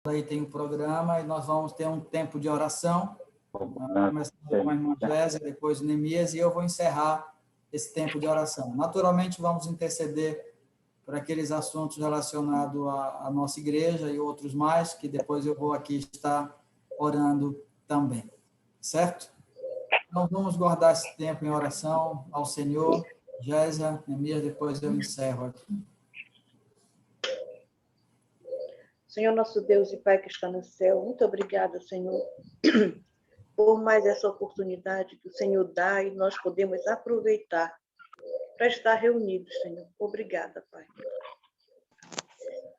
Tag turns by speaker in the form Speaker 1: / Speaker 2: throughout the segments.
Speaker 1: aí tem um programa e nós vamos ter um tempo de oração, começando com a irmã Gésia, depois o Neemias, e eu vou encerrar esse tempo de oração. Naturalmente, vamos interceder por aqueles assuntos relacionados à nossa igreja e outros mais, que depois eu vou aqui estar orando também. Certo? Então, vamos guardar esse tempo em oração ao Senhor. Gésia, Neemias, depois eu encerro aqui.
Speaker 2: Senhor, nosso Deus e Pai que está no céu, muito obrigada, Senhor, por mais essa oportunidade que o Senhor dá e nós podemos aproveitar para estar reunidos, Senhor. Obrigada, Pai.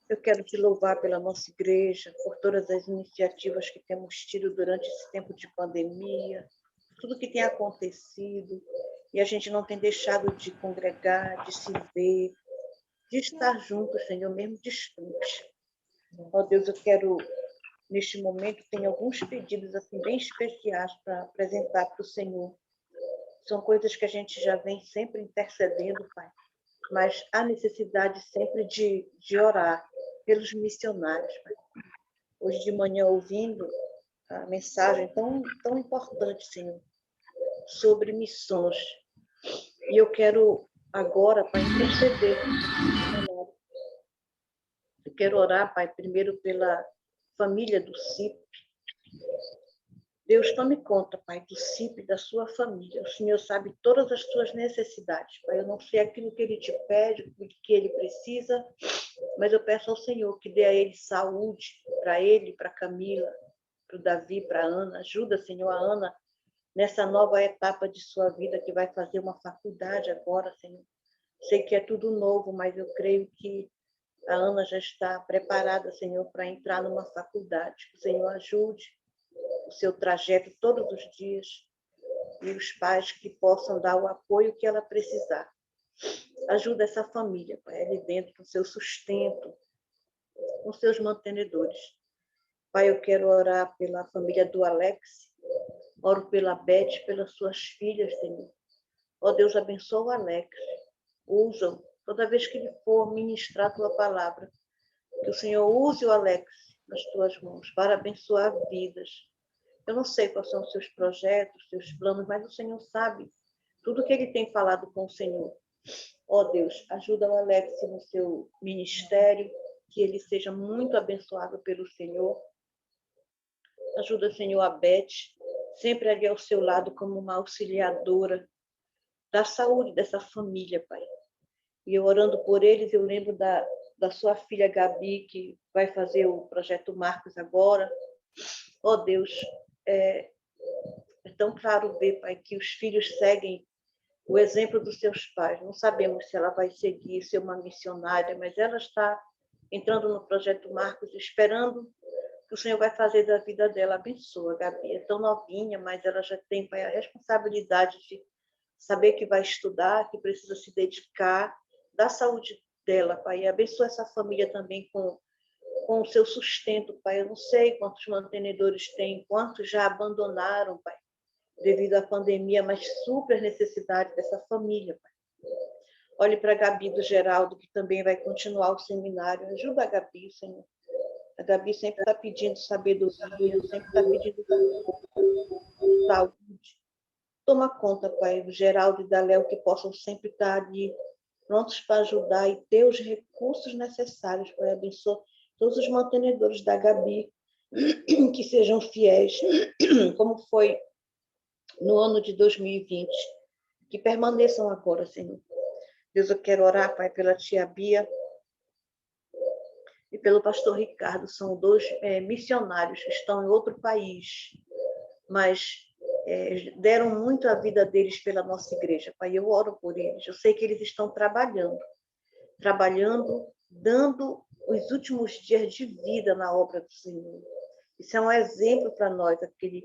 Speaker 2: Eu quero te louvar pela nossa igreja, por todas as iniciativas que temos tido durante esse tempo de pandemia, tudo que tem acontecido, e a gente não tem deixado de congregar, de se ver, de estar juntos, Senhor, mesmo distante. Ó Deus, eu quero, neste momento, tem alguns pedidos assim bem especiais para apresentar para o Senhor. São coisas que a gente já vem sempre intercedendo, Pai, mas há necessidade sempre de orar pelos missionários, Pai. Hoje de manhã, ouvindo a mensagem tão importante, Senhor, sobre missões. E eu quero agora, Pai, interceder. Eu quero orar, Pai, primeiro pela família do CIP. Deus, tome conta, Pai, do CIP, da sua família. O Senhor sabe todas as suas necessidades, Pai. Eu não sei aquilo que Ele te pede, o que Ele precisa, mas eu peço ao Senhor que dê a Ele saúde, para Ele, para Camila, para o Davi, para a Ana. Ajuda, Senhor, a Ana nessa nova etapa de sua vida, que vai fazer uma faculdade agora, Senhor. Sei que é tudo novo, mas eu creio que a Ana já está preparada, Senhor, para entrar numa faculdade. Que o Senhor ajude o seu trajeto todos os dias e os pais que possam dar o apoio que ela precisar. Ajuda essa família, Pai, ali dentro, com seu sustento, com seus mantenedores. Pai, eu quero orar pela família do Alex, oro pela Beth, pelas suas filhas, Senhor. Ó Deus, abençoa o Alex, usa-o toda vez que ele for ministrar a tua palavra. Que o Senhor use o Alex nas tuas mãos para abençoar vidas. Eu não sei quais são os seus projetos, seus planos, mas o Senhor sabe tudo que ele tem falado com o Senhor. Ó Deus, ajuda o Alex no seu ministério, que ele seja muito abençoado pelo Senhor. Ajuda, Senhor, a Beth, sempre ali ao seu lado como uma auxiliadora da saúde dessa família, Pai. E eu orando por eles, eu lembro da sua filha Gabi, que vai fazer o projeto Marcos agora. Ó Deus, é tão claro ver, Pai, que os filhos seguem o exemplo dos seus pais. Não sabemos se ela vai seguir, ser uma missionária, mas ela está entrando no projeto Marcos, esperando que o Senhor vai fazer da vida dela. Abençoa, Gabi. É tão novinha, mas ela já tem, Pai, a responsabilidade de saber que vai estudar, que precisa se dedicar, da saúde dela, Pai. E abençoa essa família também com o seu sustento, Pai. Eu não sei quantos mantenedores tem, quantos já abandonaram, Pai, devido à pandemia, mas super necessidade dessa família, Pai. Olhe para a Gabi do Geraldo, que também vai continuar o seminário. Ajuda a Gabi, Senhor. A Gabi sempre está pedindo sabedoria, sempre está pedindo saúde. Toma conta, Pai, do Geraldo e da Léo, que possam sempre estar ali prontos para ajudar e ter os recursos necessários, Pai. Abençoa todos os mantenedores da Gabi, que sejam fiéis, como foi no ano de 2020, que permaneçam agora, Senhor. Deus, eu quero orar, Pai, pela tia Bia e pelo pastor Ricardo. São dois missionários que estão em outro país, mas deram muito a vida deles pela nossa igreja, Pai. Eu oro por eles. Eu sei que eles estão trabalhando, dando os últimos dias de vida na obra do Senhor. Isso é um exemplo para nós, aquele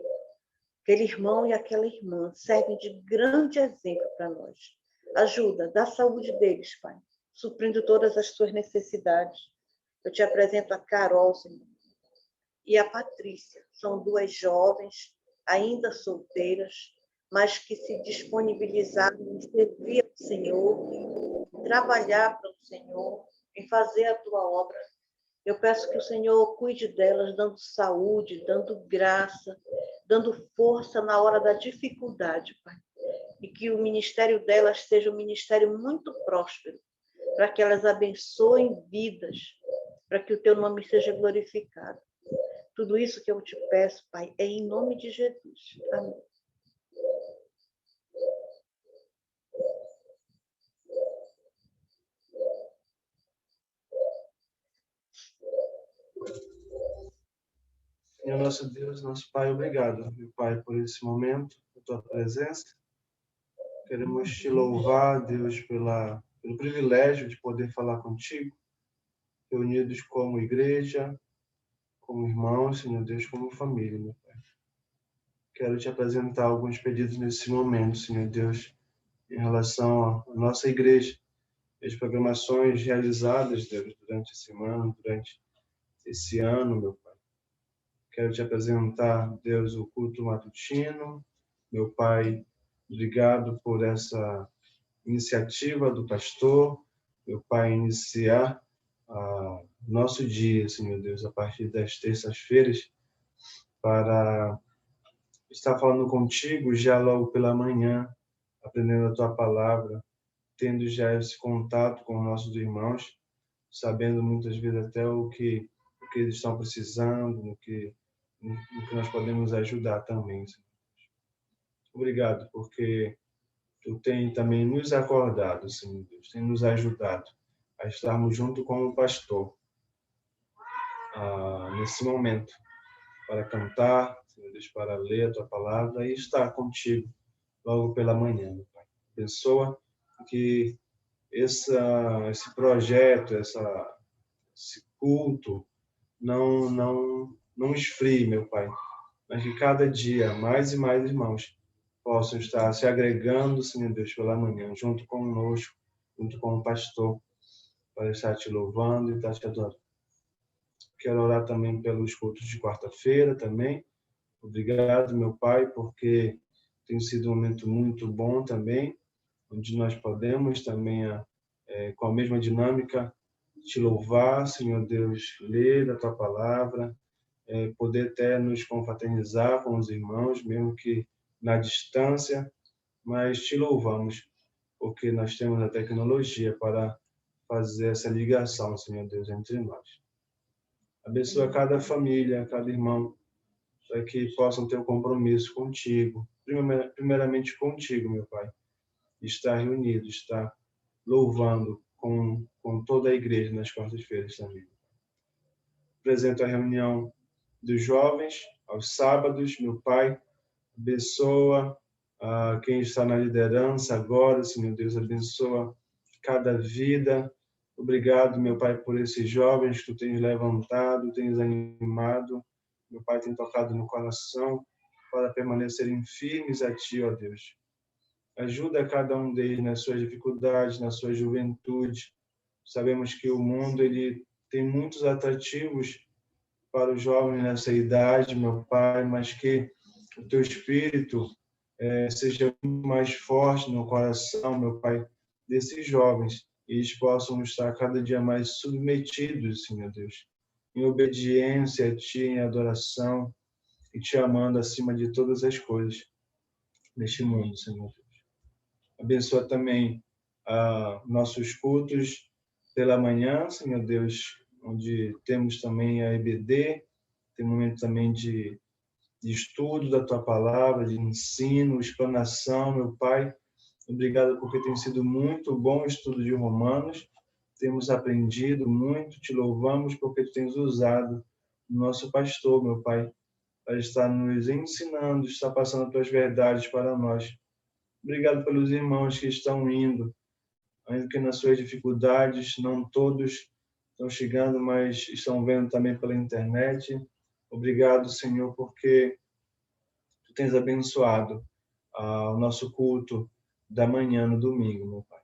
Speaker 2: irmão e aquela irmã servem de grande exemplo para nós. Ajuda, dá saúde deles, Pai, suprindo todas as suas necessidades. Eu te apresento a Carol, Senhor, e a Patrícia. São duas jovens, ainda solteiras, mas que se disponibilizaram em servir ao Senhor, em trabalhar para o Senhor, em fazer a tua obra. Eu peço que o Senhor cuide delas, dando saúde, dando graça, dando força na hora da dificuldade, Pai. E que o ministério delas seja um ministério muito próspero, para que elas abençoem vidas, para que o teu nome seja glorificado. Tudo isso que eu te peço, Pai, é em nome de Jesus. Amém.
Speaker 3: Senhor nosso Deus, nosso Pai, obrigado, meu Pai, por esse momento, por tua presença. Queremos te louvar, Deus, pelo privilégio de poder falar contigo, reunidos como igreja, como irmãos, Senhor Deus, como família, meu Pai. Quero te apresentar alguns pedidos nesse momento, Senhor Deus, em relação à nossa igreja, as programações realizadas, Deus, durante a semana, durante esse ano, meu Pai. Quero te apresentar, Deus, o culto matutino. Meu Pai, obrigado por essa iniciativa do pastor. Meu Pai, iniciar nosso dia, Senhor Deus, a partir das terças-feiras, para estar falando contigo já logo pela manhã, aprendendo a tua palavra, tendo já esse contato com nossos irmãos, sabendo muitas vezes até o que eles estão precisando, no que nós podemos ajudar também, Senhor. Obrigado, porque tu tem também nos acordado, Senhor Deus, tem nos ajudado a estarmos junto com o pastor nesse momento, para cantar, Senhor Deus, para ler a tua palavra e estar contigo logo pela manhã, meu Pai. Abençoa que esse projeto, esse culto não esfrie, meu Pai, mas que cada dia mais e mais irmãos possam estar se agregando, Senhor Deus, pela manhã, junto conosco, junto com o pastor, para estar te louvando e estar te adorando. Quero orar também pelos cultos de quarta-feira também. Obrigado, meu Pai, porque tem sido um momento muito bom também, onde nós podemos também, com a mesma dinâmica, te louvar, Senhor Deus, ler a tua palavra, poder até nos confraternizar com os irmãos, mesmo que na distância, mas te louvamos, porque nós temos a tecnologia para fazer essa ligação, Senhor Deus, entre nós. Abençoa cada família, cada irmão, para que possam ter um compromisso contigo, primeiramente contigo, meu Pai, estar reunido, estar louvando com toda a igreja nas quartas-feiras também. Apresento a reunião dos jovens aos sábados, meu Pai, abençoa quem está na liderança agora, Senhor Deus, abençoa cada vida. Obrigado, meu Pai, por esses jovens que tu tens levantado, tens animado. Meu Pai, tem tocado no coração para permanecerem firmes a Ti, ó Deus. Ajuda cada um deles nas suas dificuldades, na sua juventude. Sabemos que o mundo ele tem muitos atrativos para os jovens nessa idade, meu Pai, mas que o Teu Espírito seja muito mais forte no coração, meu Pai, desses jovens, e eles possam estar cada dia mais submetidos, Senhor Deus, em obediência a Ti, em adoração, e Te amando acima de todas as coisas neste mundo, Senhor Deus. Abençoa também nossos cultos pela manhã, Senhor Deus, onde temos também a EBD, tem um momento também de estudo da Tua Palavra, de ensino, explanação, meu Pai. Obrigado porque tem sido muito bom o estudo de Romanos, temos aprendido muito, Te louvamos porque Tu tens usado o nosso pastor, meu Pai, para estar nos ensinando, estar passando Tuas verdades para nós. Obrigado pelos irmãos que estão indo, ainda que nas suas dificuldades, não todos estão chegando, mas estão vendo também pela internet. Obrigado, Senhor, porque Tu tens abençoado o nosso culto da manhã no domingo, meu Pai.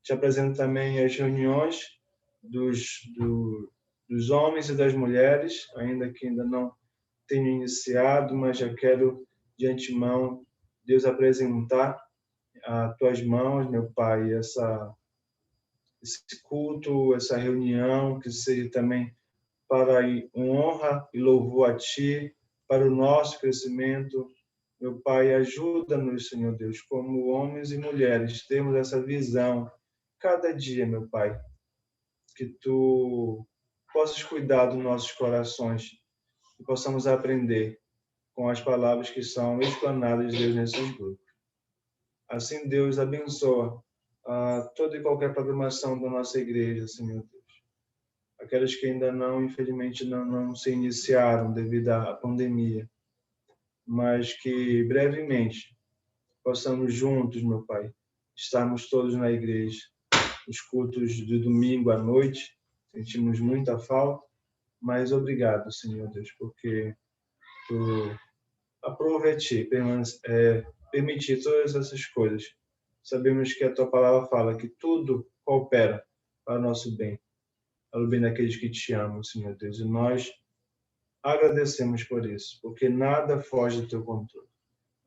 Speaker 3: Te apresento também as reuniões dos homens e das mulheres, ainda não tenho iniciado, mas já quero de antemão, Deus, apresentar a Tuas mãos, meu Pai, esse culto, essa reunião, que seja também para honra e louvor a Ti, para o nosso crescimento. Meu Pai, ajuda-nos, Senhor Deus, como homens e mulheres, termos essa visão cada dia, meu Pai, que Tu possas cuidar dos nossos corações e possamos aprender com as palavras que são explanadas, Deus, nesses grupos. Assim, Deus abençoa toda e qualquer programação da nossa igreja, Senhor Deus. Aquelas que ainda não, infelizmente, não se iniciaram devido à pandemia, mas que brevemente possamos juntos, meu Pai, estarmos todos na igreja. Os cultos de domingo à noite, sentimos muita falta, mas obrigado, Senhor Deus, porque Tu aprova a Ti permitir todas essas coisas. Sabemos que a Tua palavra fala que tudo coopera para o nosso bem, para o bem daqueles que Te amam, Senhor Deus, e nós agradecemos por isso, porque nada foge do Teu controle.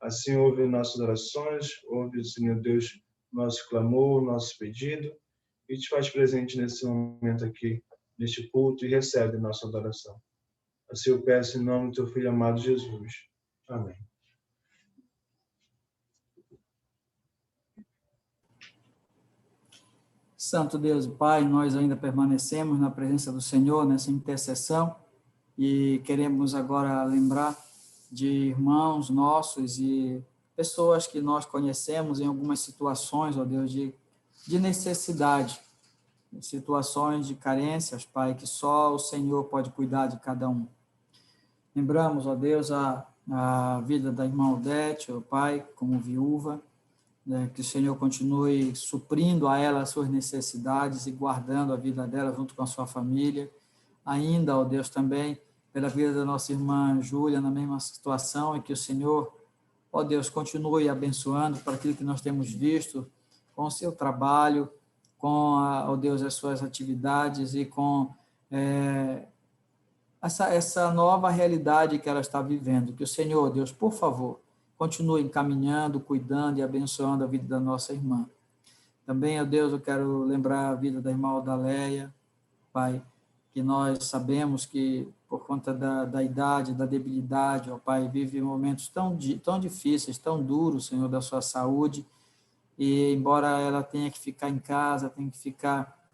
Speaker 3: Assim, ouve nossas orações, ouve, Senhor Deus, nosso clamor, nosso pedido, e te faz presente nesse momento aqui, neste culto, e recebe nossa adoração. Assim eu peço em nome do Teu Filho amado Jesus. Amém.
Speaker 1: Santo Deus e Pai, nós ainda permanecemos na presença do Senhor, nessa intercessão, e queremos agora lembrar de irmãos nossos e pessoas que nós conhecemos em algumas situações, ó Deus, de necessidade, situações de carências, Pai, que só o Senhor pode cuidar de cada um. Lembramos, ó Deus, a vida da irmã Odete, ó Pai, como viúva, né, que o Senhor continue suprindo a ela as suas necessidades e guardando a vida dela junto com a sua família. Ainda, ó Deus, também pela vida da nossa irmã Júlia, na mesma situação, e que o Senhor, ó Deus, continue abençoando para aquilo que nós temos visto, com o seu trabalho, com, ó Deus, as suas atividades e com essa nova realidade que ela está vivendo. Que o Senhor, Deus, por favor, continue encaminhando, cuidando e abençoando a vida da nossa irmã. Também, ó Deus, eu quero lembrar a vida da irmã Odaleia, Pai, que nós sabemos que, por conta da idade, da debilidade, ó Pai, vive momentos tão difíceis, tão duros, Senhor, da sua saúde, e embora ela tenha que ficar em casa, tenha que ficar,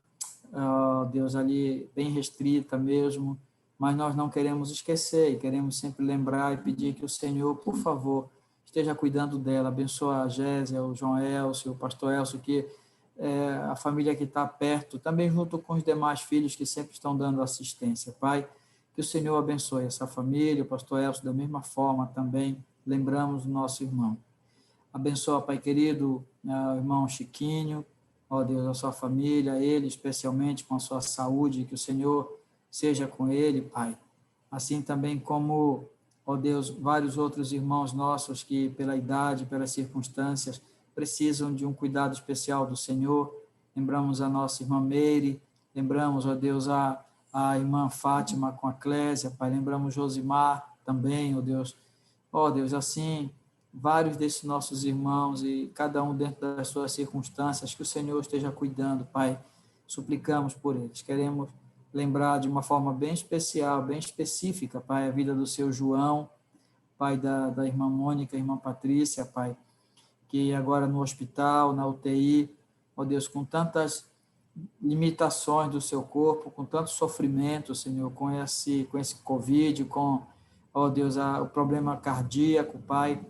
Speaker 1: ó Deus, ali bem restrita mesmo, mas nós não queremos esquecer e queremos sempre lembrar e pedir que o Senhor, por favor, esteja cuidando dela, abençoa a Gésia, o João Elcio, o pastor Elcio, que a família que está perto, também junto com os demais filhos que sempre estão dando assistência. Pai, que o Senhor abençoe essa família, o pastor Elcio da mesma forma também, lembramos do nosso irmão. Abençoa, Pai querido, o irmão Chiquinho, ó Deus, a sua família, ele especialmente com a sua saúde, que o Senhor seja com ele, Pai. Assim também como, ó Deus, vários outros irmãos nossos que pela idade, pelas circunstâncias, precisam de um cuidado especial do Senhor. Lembramos a nossa irmã Meire, lembramos, ó Deus, a irmã Fátima com a Clésia, Pai, lembramos Josimar também, ó Deus, assim, vários desses nossos irmãos e cada um dentro das suas circunstâncias, que o Senhor esteja cuidando, Pai, suplicamos por eles. Queremos lembrar de uma forma bem especial, bem específica, Pai, a vida do seu João, Pai, da irmã Mônica, irmã Patrícia, Pai, que agora no hospital, na UTI, ó Deus, com tantas limitações do seu corpo, com tanto sofrimento, Senhor, com esse Covid, com, ó Deus, o problema cardíaco, Pai.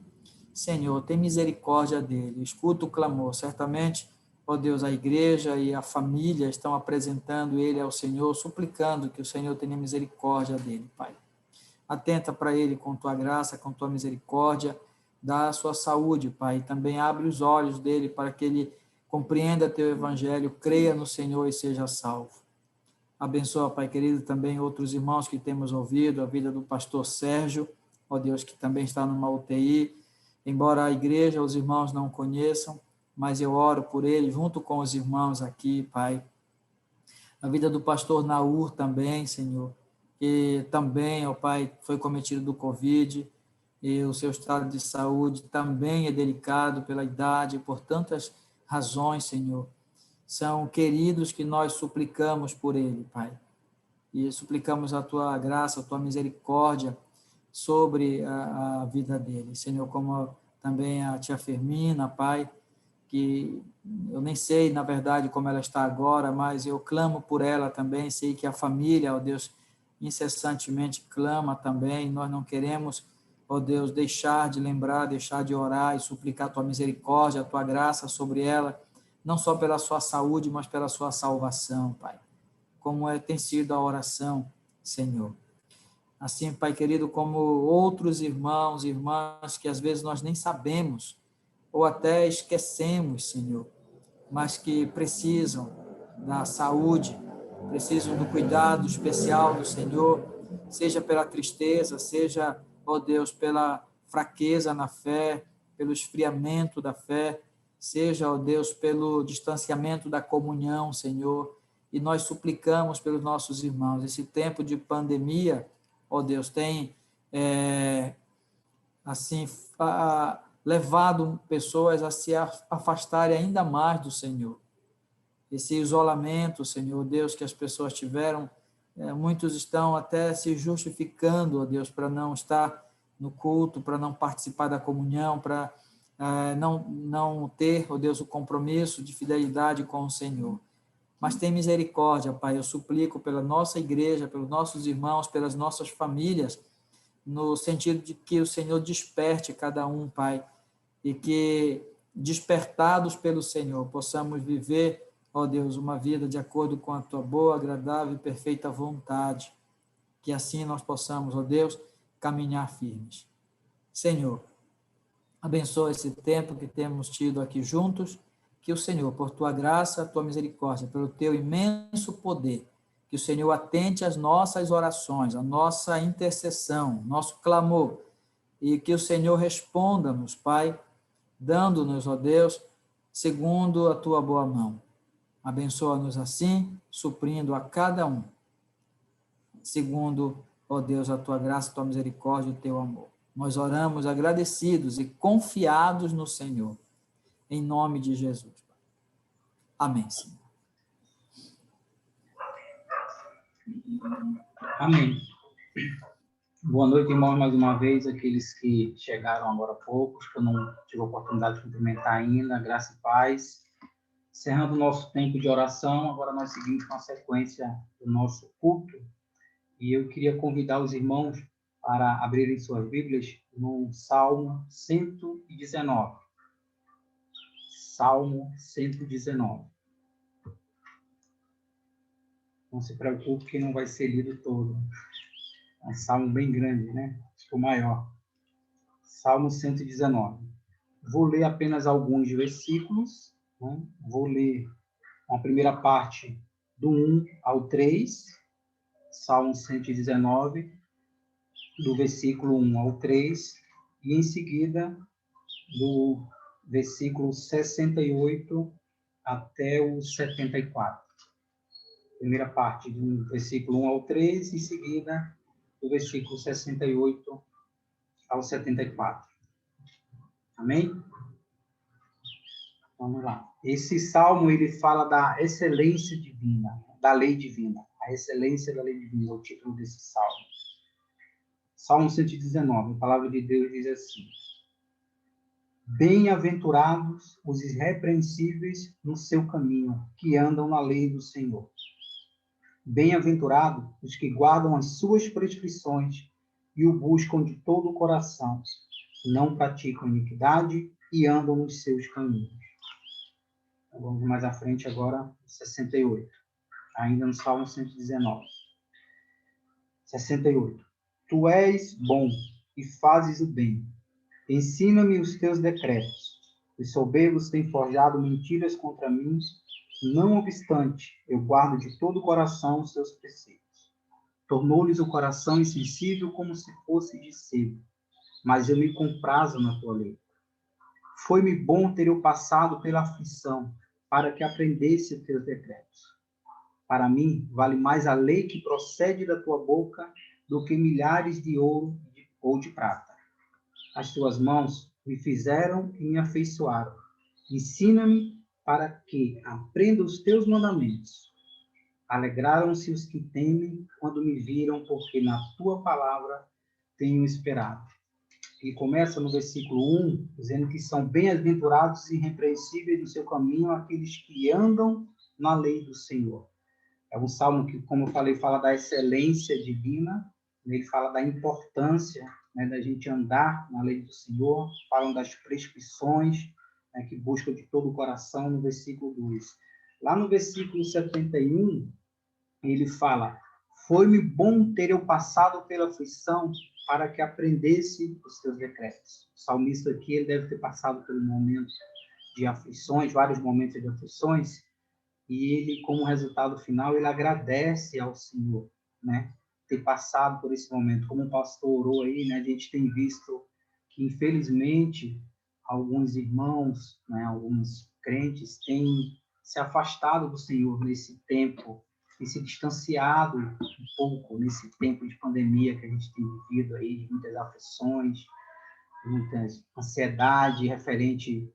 Speaker 1: Senhor, tem misericórdia dele, escuta o clamor. Certamente, ó Deus, a igreja e a família estão apresentando ele ao Senhor, suplicando que o Senhor tenha misericórdia dele, Pai. Atenta para ele com tua graça, com tua misericórdia, dá a sua saúde, Pai. Também abre os olhos dele para que ele compreenda teu evangelho, creia no Senhor e seja salvo. Abençoa, Pai querido, também outros irmãos que temos ouvido, a vida do pastor Sérgio, ó Deus, que também está numa UTI, embora a igreja, os irmãos não conheçam, mas eu oro por ele, junto com os irmãos aqui, Pai. A vida do pastor Naur também, Senhor, que também, ó Pai, foi cometido do Covid, e o seu estado de saúde também é delicado pela idade, por tantas razões, Senhor. São queridos que nós suplicamos por ele, Pai. e suplicamos a tua graça, a tua misericórdia sobre a vida dele. Senhor, como também a tia Fermina, Pai, que eu nem sei, na verdade, como ela está agora, mas eu clamo por ela também, sei que a família, ó Deus, incessantemente clama também, nós não queremos, ó Deus, deixar de lembrar, deixar de orar e suplicar a tua misericórdia, a tua graça sobre ela, não só pela sua saúde, mas pela sua salvação, Pai. Como tem sido a oração, Senhor. Assim, Pai querido, como outros irmãos e irmãs que às vezes nós nem sabemos, ou até esquecemos, Senhor, mas que precisam da saúde, precisam do cuidado especial do Senhor, seja pela tristeza, seja, ó Deus, pela fraqueza na fé, pelo esfriamento da fé, seja, ó Deus, pelo distanciamento da comunhão, Senhor, e nós suplicamos pelos nossos irmãos. Esse tempo de pandemia, ó Deus, tem, assim, levado pessoas a se afastarem ainda mais do Senhor. Esse isolamento, Senhor Deus, que as pessoas tiveram, muitos estão até se justificando, ó Deus, para não estar no culto, para não participar da comunhão, para não ter, ó Deus, o compromisso de fidelidade com o Senhor. Mas tem misericórdia, Pai, eu suplico pela nossa igreja, pelos nossos irmãos, pelas nossas famílias, no sentido de que o Senhor desperte cada um, Pai, e que, despertados pelo Senhor, possamos viver, ó Deus, uma vida de acordo com a tua boa, agradável e perfeita vontade, que assim nós possamos, ó Deus, caminhar firmes. Senhor, abençoa esse tempo que temos tido aqui juntos, que o Senhor, por tua graça, tua misericórdia, pelo teu imenso poder, que o Senhor atente às nossas orações, à nossa intercessão, nosso clamor, e que o Senhor responda-nos, Pai, dando-nos, ó Deus, segundo a tua boa mão. Abençoa-nos assim, suprindo a cada um, segundo, ó Deus, a tua graça, a tua misericórdia e o teu amor. Nós oramos agradecidos e confiados no Senhor, em nome de Jesus. Amém, Senhor.
Speaker 4: Amém. Boa noite, irmãos, mais uma vez, aqueles que chegaram agora há pouco, que eu não tive a oportunidade de cumprimentar ainda, graça e paz. Encerrando o nosso tempo de oração, agora nós seguimos com a sequência do nosso culto, e eu queria convidar os irmãos para abrirem suas Bíblias no Salmo 119. Salmo 119. Não se preocupe que não vai ser lido todo. É um salmo bem grande, né? Acho que o maior. Salmo 119. Vou ler apenas alguns versículos, né? Vou ler a primeira parte do 1 ao 3, Salmo 119, do versículo 1 ao 3, e em seguida do versículo 68 até o 74. Primeira parte do versículo 1 ao 3, em seguida do versículo 68 ao 74. Amém? Vamos lá. Esse salmo, ele fala da excelência divina, da lei divina. A excelência da lei divina é o título desse salmo. Salmo 119, a palavra de Deus diz assim: Bem-aventurados os irrepreensíveis no seu caminho, que andam na lei do Senhor. Bem-aventurados os que guardam as suas prescrições e o buscam de todo o coração, não praticam iniquidade e andam nos seus caminhos. Então, vamos mais à frente agora, 68. Ainda no Salmo 119. 68. Tu és bom e fazes o bem. Ensina-me os teus decretos. Os soberbos têm forjado mentiras contra mim. Não obstante, eu guardo de todo o coração os seus preceitos. Tornou-lhes o coração insensível como se fosse de sebo, mas eu me comprazo na tua lei. Foi-me bom ter eu passado pela aflição, para que aprendesse os teus decretos. Para mim, vale mais a lei que procede da tua boca do que milhares de ouro ou de prata. As tuas mãos me fizeram e me afeiçoaram. Ensina-me para que aprenda os teus mandamentos. Alegraram-se os que temem quando me viram, porque na tua palavra tenho esperado. Ele começa no versículo 1, dizendo que são bem-aventurados e irrepreensíveis no seu caminho aqueles que andam na lei do Senhor. É um salmo que, como eu falei, fala da excelência divina, ele fala da importância, né, da gente andar na lei do Senhor, falam das prescrições, né, que busca de todo o coração, no versículo 2. Lá no versículo 71, ele fala: foi-me bom ter eu passado pela aflição para que aprendesse os teus decretos. O salmista aqui, ele deve ter passado por momentos de aflições, vários momentos de aflições, e ele, como resultado final, ele agradece ao Senhor, né, ter passado por esse momento. Como o pastor orou aí, né, a gente tem visto que, infelizmente, alguns irmãos, né, alguns crentes têm se afastado do Senhor nesse tempo, e se distanciado um pouco nesse tempo de pandemia que a gente tem vivido aí, de muitas aflições, muita ansiedade referente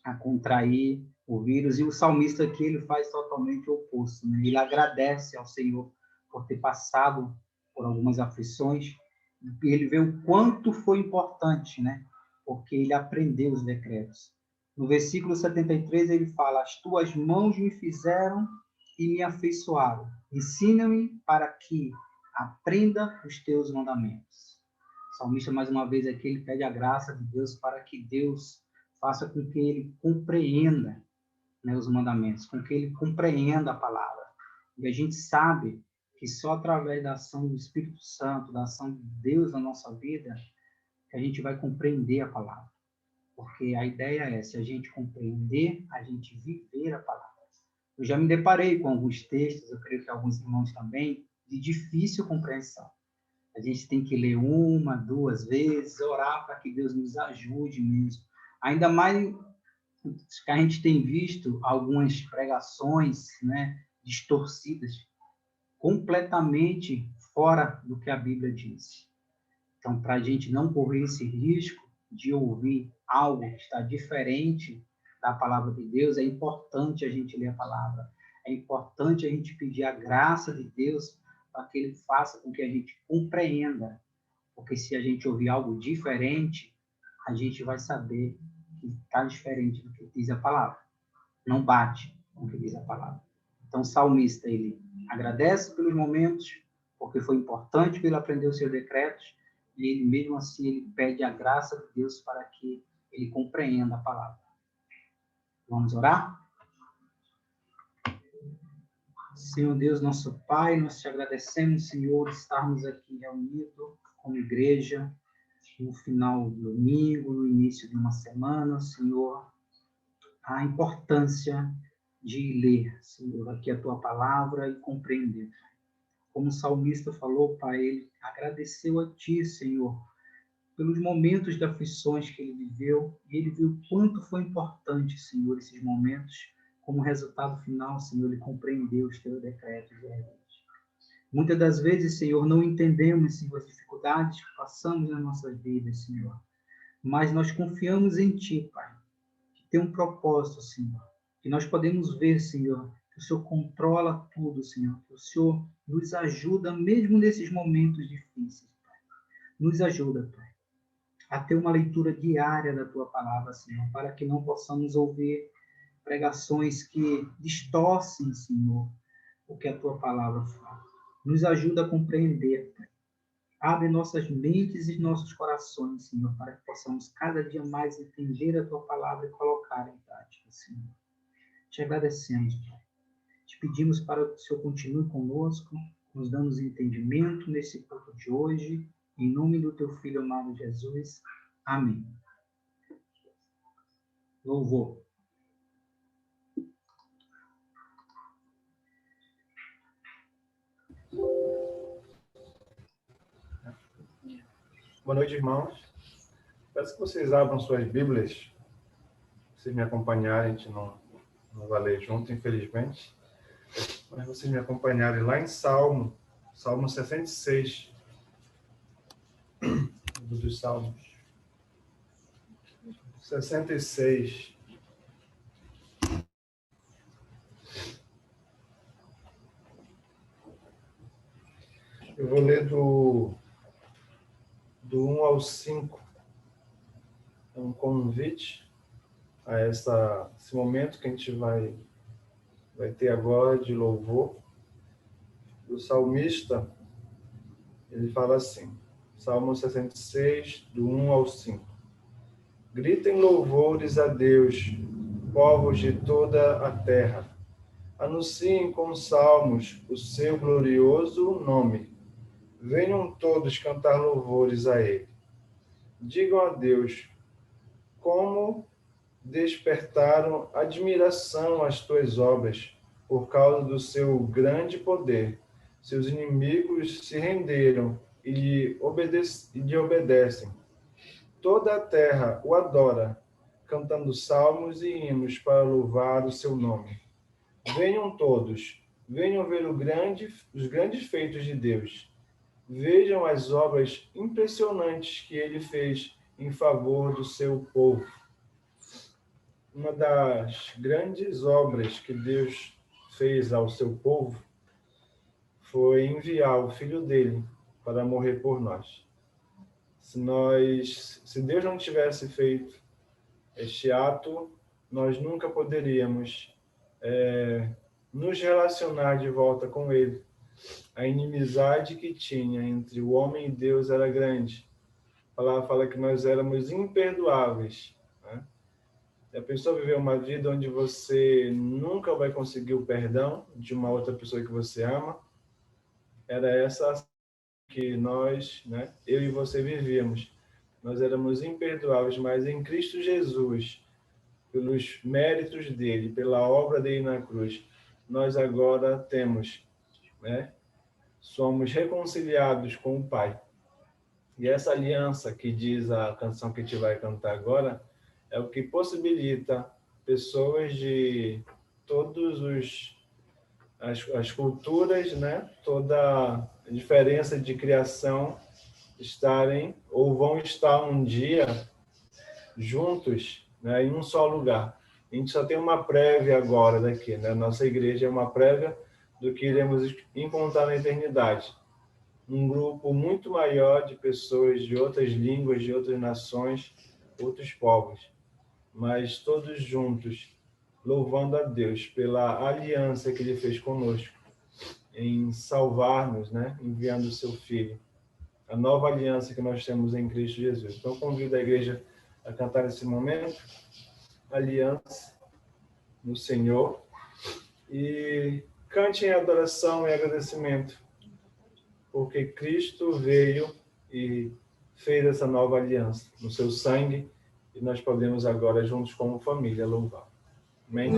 Speaker 4: a contrair o vírus. E o salmista aqui, ele faz totalmente o oposto, né? Ele agradece ao Senhor por ter passado por algumas aflições, e ele vê o quanto foi importante, né? Porque ele aprendeu os decretos. No versículo 73, ele fala: as tuas mãos me fizeram e me afeiçoaram. Ensina-me para que aprenda os teus mandamentos. O salmista, mais uma vez, aqui, ele pede a graça de Deus para que Deus faça com que ele compreenda, né, os mandamentos, com que ele compreenda a palavra. E a gente sabe que só através da ação do Espírito Santo, da ação de Deus na nossa vida, que a gente vai compreender a palavra. Porque a ideia é, se a gente compreender, a gente viver a palavra. Eu já me deparei com alguns textos, eu creio que alguns irmãos também, de difícil compreensão. A gente tem que ler uma, duas vezes, orar para que Deus nos ajude mesmo. Ainda mais que a gente tem visto algumas pregações, né, distorcidas, completamente fora do que a Bíblia diz. Então, para a gente não correr esse risco de ouvir algo que está diferente da palavra de Deus, é importante a gente ler a palavra. É importante a gente pedir a graça de Deus para que Ele faça com que a gente compreenda. Porque se a gente ouvir algo diferente, a gente vai saber que está diferente do que diz a palavra. Não bate com o que diz a palavra. Então, o salmista, ele agradece pelos momentos, porque foi importante para ele aprender os seus decretos, e ele, mesmo assim, ele pede a graça de Deus para que ele compreenda a palavra. Vamos orar? Senhor Deus, nosso Pai, nós te agradecemos, Senhor, de estarmos aqui reunidos como igreja, no final do domingo, no início de uma semana, Senhor, a importância de ler, Senhor, aqui a Tua palavra e compreender. Como o salmista falou, Pai, ele agradeceu a Ti, Senhor, pelos momentos de aflições que ele viveu, e ele viu quanto foi importante, Senhor, esses momentos. Como resultado final, Senhor, ele compreendeu os Teus decretos e regras. Muitas das vezes, Senhor, não entendemos, Senhor, as dificuldades que passamos nas nossas vidas, Senhor, mas nós confiamos em Ti, Pai, que tem um propósito, Senhor, que nós podemos ver, Senhor, que o Senhor controla tudo, Senhor, que o Senhor nos ajuda mesmo nesses momentos difíceis, Pai. Nos ajuda, Pai, a ter uma leitura diária da Tua palavra, Senhor, para que não possamos ouvir pregações que distorcem, Senhor, o que a Tua palavra fala. Nos ajuda a compreender, Pai. Abre nossas mentes e nossos corações, Senhor, para que possamos cada dia mais entender a Tua palavra e colocar em prática, Senhor. Te agradecemos, Pai. Te pedimos para que o Senhor continue conosco, nos dando entendimento nesse culto de hoje, em nome do Teu Filho amado Jesus. Amém. Louvor.
Speaker 3: Boa noite, irmãos. Peço que vocês abram suas Bíblias. Se me acompanharem, a gente não vai ler junto, infelizmente. Mas vocês me acompanharem lá em Salmo 66. Dos Salmos. 66. Eu vou ler do 1 ao 5. É um convite a esse momento que a gente vai ter agora de louvor. O salmista, ele fala assim, Salmo 66, do 1 ao 5. Gritem louvores a Deus, povos de toda a terra. Anunciem com salmos o seu glorioso nome. Venham todos cantar louvores a Ele. Digam a Deus, como despertaram admiração as tuas obras, por causa do seu grande poder. Seus inimigos se renderam e lhe obedecem. Toda a terra o adora, cantando salmos e hinos para louvar o seu nome. Venham todos, venham ver os grandes feitos de Deus. Vejam as obras impressionantes que ele fez em favor do seu povo. Uma das grandes obras que Deus fez ao seu povo foi enviar o Filho dele para morrer por nós. Se Deus não tivesse feito este ato, nós nunca poderíamos nos relacionar de volta com Ele. A inimizade que tinha entre o homem e Deus era grande. A palavra fala que nós éramos imperdoáveis. Né? A pessoa viver uma vida onde você nunca vai conseguir o perdão de uma outra pessoa que você ama, era essa que nós, né, eu e você vivíamos. Nós éramos imperdoáveis, mas em Cristo Jesus, pelos méritos dele, pela obra dele na cruz, nós agora temos, né, somos reconciliados com o Pai. E essa aliança que diz a canção que a gente vai cantar agora, é o que possibilita pessoas de todos as culturas, né, toda a diferença de criação estarem ou vão estar um dia juntos, né, em um só lugar. A gente só tem uma prévia agora daqui, né? Nossa igreja é uma prévia do que iremos encontrar na eternidade. Um grupo muito maior de pessoas de outras línguas, de outras nações, outros povos, mas todos juntos, louvando a Deus pela aliança que Ele fez conosco, em salvar-nos, né? Enviando o seu Filho. A nova aliança que nós temos em Cristo Jesus. Então, convido a igreja a cantar nesse momento, aliança no Senhor, e cante em adoração e agradecimento, porque Cristo veio e fez essa nova aliança no seu sangue, e nós podemos agora, juntos como família, louvar. Amém?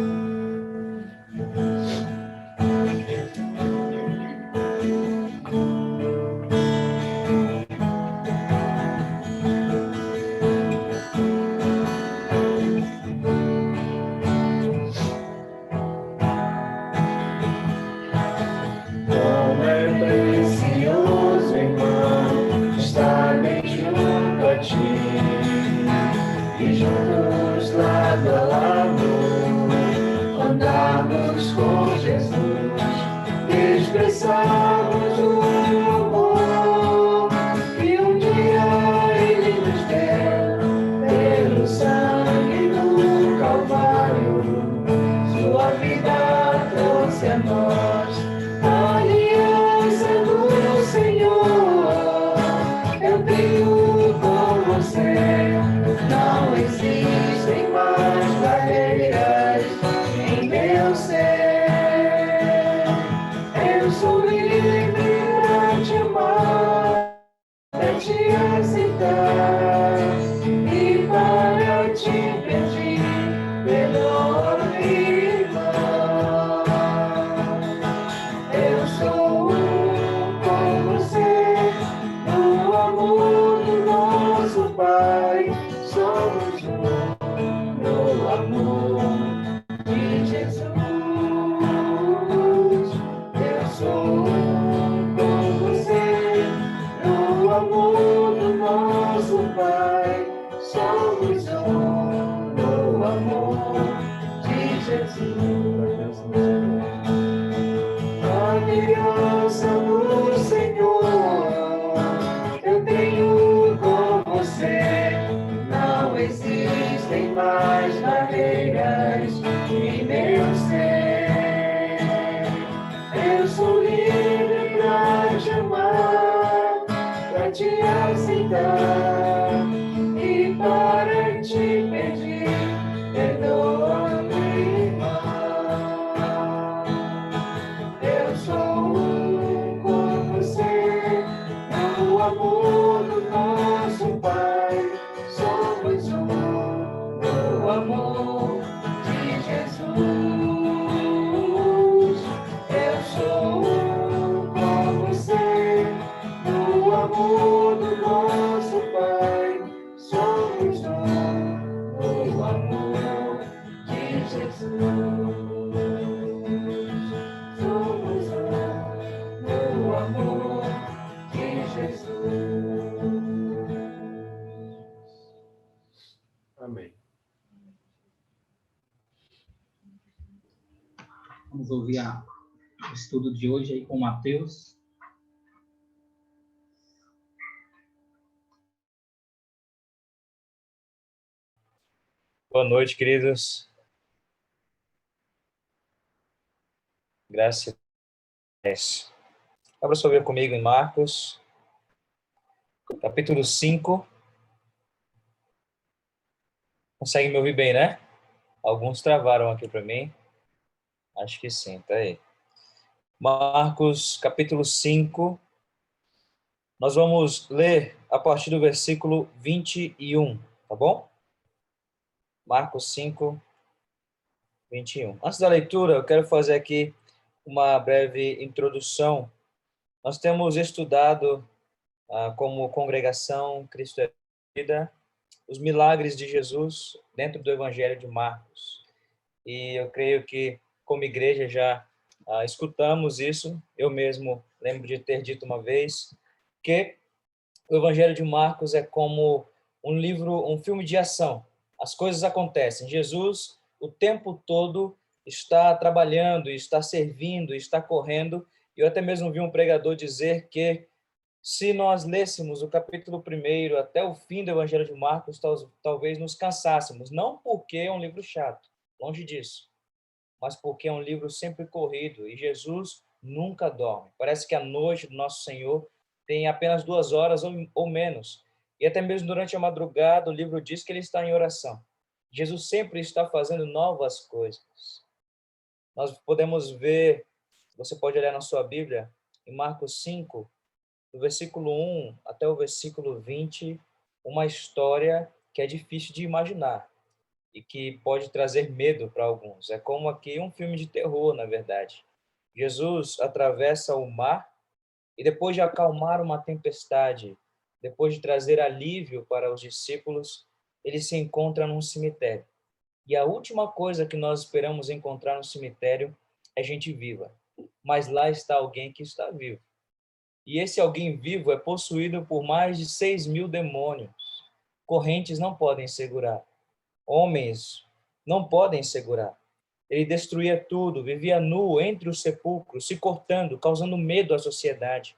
Speaker 5: Aliança do Senhor. aceitar e para te pedir, perdoa-me, irmão. Eu sou um com você, no amor do nosso Pai. Somos um no amor de Jesus. Eu sou um com você, no amor do nosso Pai. Somos um no amor de Jesus. Somos um no amor de Jesus.
Speaker 3: Amém.
Speaker 4: Vamos ouvir o estudo de hoje aí com Mateus.
Speaker 6: Boa noite, queridos. Graças a Deus. Abra sua Bíblia comigo em Marcos, capítulo 5. Consegue me ouvir bem, né? Alguns travaram aqui para mim. Acho que sim, tá aí. Marcos, capítulo 5. Nós vamos ler a partir do versículo 21, tá bom? Marcos 5, 21. Antes da leitura, eu quero fazer aqui uma breve introdução. Nós temos estudado como congregação Cristo é Vida, os milagres de Jesus dentro do Evangelho de Marcos. E eu creio que, como igreja, já escutamos isso. Eu mesmo lembro de ter dito uma vez que o Evangelho de Marcos é como um filme de ação. As coisas acontecem. Jesus, o tempo todo, está trabalhando, está servindo, está correndo. Eu até mesmo vi um pregador dizer que se nós lêssemos o capítulo 1 até o fim do Evangelho de Marcos, talvez nos cansássemos. Não porque é um livro chato, longe disso, mas porque é um livro sempre corrido e Jesus nunca dorme. Parece que a noite do nosso Senhor tem apenas 2 horas ou menos. E até mesmo durante a madrugada, o livro diz que ele está em oração. Jesus sempre está fazendo novas coisas. Nós podemos ver, você pode olhar na sua Bíblia, em Marcos 5, do versículo 1 até o versículo 20, uma história que é difícil de imaginar e que pode trazer medo para alguns. É como aqui um filme de terror, na verdade. Jesus atravessa o mar e depois de acalmar uma tempestade, depois de trazer alívio para os discípulos, ele se encontra num cemitério. E a última coisa que nós esperamos encontrar no cemitério é gente viva. Mas lá está alguém que está vivo. E esse alguém vivo é possuído por mais de 6.000 demônios. Correntes não podem segurar. Homens não podem segurar. Ele destruía tudo, vivia nu entre os sepulcros, se cortando, causando medo à sociedade.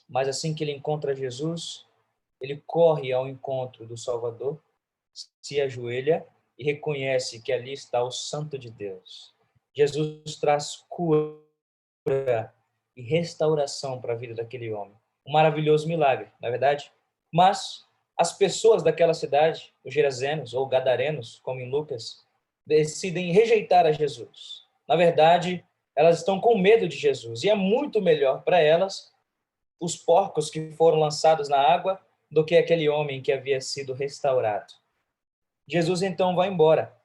Speaker 6: Mas assim que ele encontra Jesus, ele corre ao encontro do Salvador, se ajoelha e reconhece que ali está o Santo de Deus. Jesus traz cura e restauração para a vida daquele homem. Um maravilhoso milagre, não é verdade? Mas as pessoas daquela cidade, os gerazenos ou gadarenos, como em Lucas, decidem rejeitar a Jesus. Na verdade, elas estão com medo de Jesus e é muito melhor para elas os porcos que foram lançados na água do que aquele homem que havia sido restaurado. Jesus então vai embora,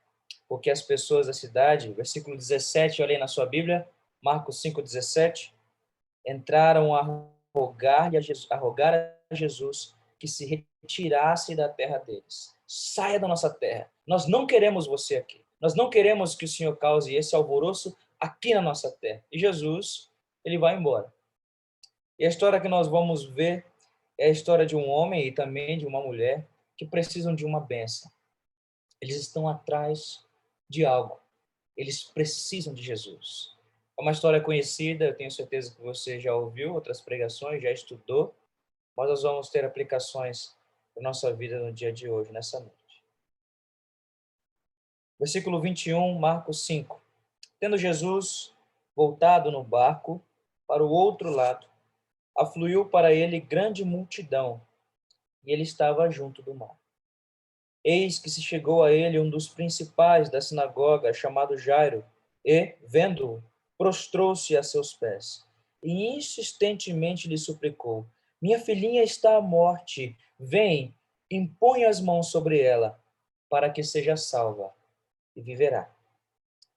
Speaker 6: porque as pessoas da cidade, versículo 17, olhem na sua Bíblia, Marcos 5:17, entraram a rogar a Jesus que se retirasse da terra deles. Saia da nossa terra. Nós não queremos você aqui. Nós não queremos que o Senhor cause esse alvoroço aqui na nossa terra. E Jesus, ele vai embora. E a história que nós vamos ver é a história de um homem e também de uma mulher que precisam de uma bênção. Eles estão atrás de algo. Eles precisam de Jesus. É uma história conhecida, eu tenho certeza que você já ouviu outras pregações, já estudou, mas nós vamos ter aplicações para a nossa vida no dia de hoje, nessa noite. Versículo 21, Marcos 5. Tendo Jesus voltado no barco para o outro lado, afluiu para ele grande multidão, e ele estava junto do mar. Eis que se chegou a ele um dos principais da sinagoga, chamado Jairo, e, vendo-o, prostrou-se a seus pés, e insistentemente lhe suplicou: minha filhinha está à morte, vem, impõe as mãos sobre ela, para que seja salva, e viverá.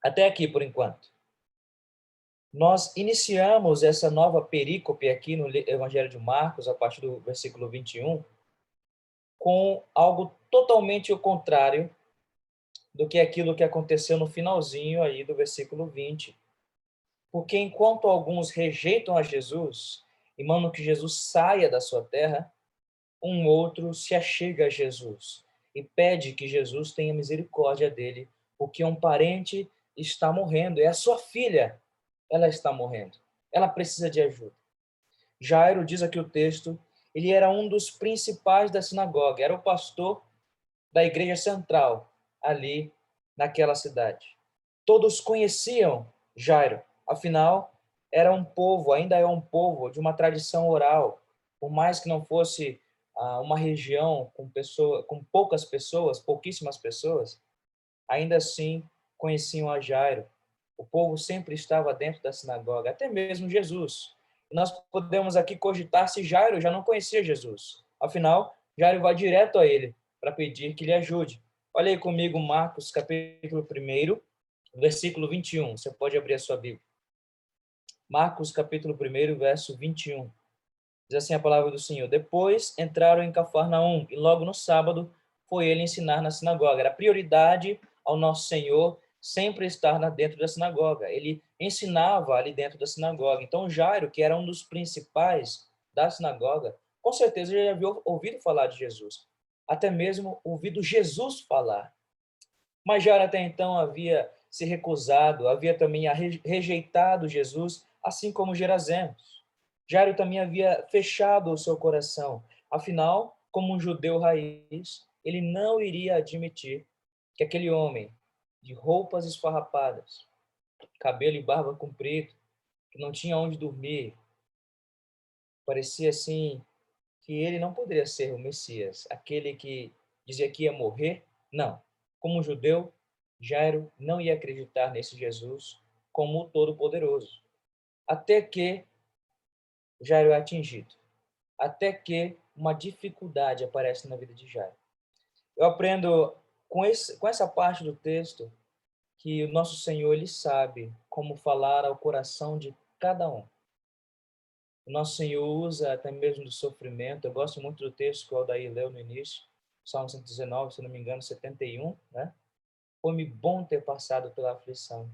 Speaker 6: Até aqui, por enquanto. Nós iniciamos essa nova perícope aqui no Evangelho de Marcos, a partir do versículo 21, com algo totalmente o contrário do que aquilo que aconteceu no finalzinho aí do versículo 20. Porque enquanto alguns rejeitam a Jesus e mandam que Jesus saia da sua terra, um outro se achega a Jesus e pede que Jesus tenha misericórdia dele, porque um parente está morrendo, é a sua filha, ela está morrendo, ela precisa de ajuda. Jairo, diz aqui o texto, ele era um dos principais da sinagoga, era o pastor da igreja central, ali naquela cidade. Todos conheciam Jairo, afinal, era um povo, ainda é um povo de uma tradição oral, por mais que não fosse uma região com poucas pessoas, pouquíssimas pessoas, ainda assim conheciam a Jairo. O povo sempre estava dentro da sinagoga, até mesmo Jesus. Nós podemos aqui cogitar se Jairo já não conhecia Jesus. Afinal, Jairo vai direto a ele para pedir que lhe ajude. Olha aí comigo Marcos, capítulo 1, versículo 21. Você pode abrir a sua Bíblia. Marcos, capítulo 1, verso 21. Diz assim a palavra do Senhor: depois entraram em Cafarnaum, e logo no sábado foi ele ensinar na sinagoga. Era prioridade ao nosso Senhor sempre estar dentro da sinagoga. Ele ensinava ali dentro da sinagoga. Então Jairo, que era um dos principais da sinagoga, com certeza já havia ouvido falar de Jesus. Até mesmo ouvido Jesus falar. Mas Jairo até então havia se recusado, havia também rejeitado Jesus, assim como Gerazemos. Jairo também havia fechado o seu coração. Afinal, como um judeu raiz, ele não iria admitir que aquele homem, de roupas esfarrapadas, cabelo e barba comprido, que não tinha onde dormir, parecia assim que ele não poderia ser o Messias, aquele que dizia que ia morrer. Não. Como um judeu, Jairo não ia acreditar nesse Jesus como o Todo-Poderoso. Até que Jairo é atingido. Até que uma dificuldade aparece na vida de Jairo. Eu aprendo com essa parte do texto que o nosso Senhor, ele sabe como falar ao coração de cada um. O nosso Senhor usa até mesmo do sofrimento. Eu gosto muito do texto que o Aldair leu no início, Salmo 119, se não me engano, 71, né? Foi-me bom ter passado pela aflição,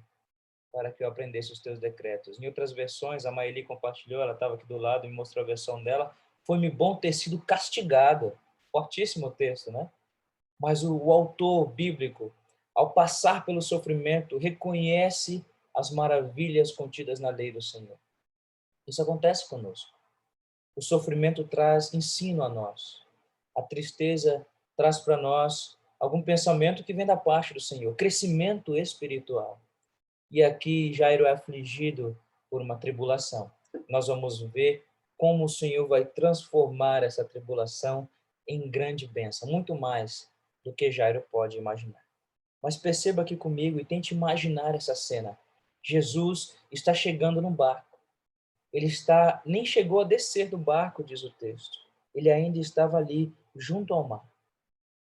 Speaker 6: para que eu aprendesse os teus decretos. Em outras versões, a Maeli compartilhou, ela estava aqui do lado e mostrou a versão dela. Foi-me bom ter sido castigado. Fortíssimo texto, né? Mas o autor bíblico, ao passar pelo sofrimento, reconhece as maravilhas contidas na lei do Senhor. Isso acontece conosco. O sofrimento traz ensino a nós. A tristeza traz para nós algum pensamento que vem da parte do Senhor, crescimento espiritual. E aqui Jairo é afligido por uma tribulação. Nós vamos ver como o Senhor vai transformar essa tribulação em grande bênção, muito mais do que Jairo pode imaginar. Mas perceba aqui comigo e tente imaginar essa cena. Jesus está chegando no barco. Ele nem chegou a descer do barco, diz o texto. Ele ainda estava ali, junto ao mar.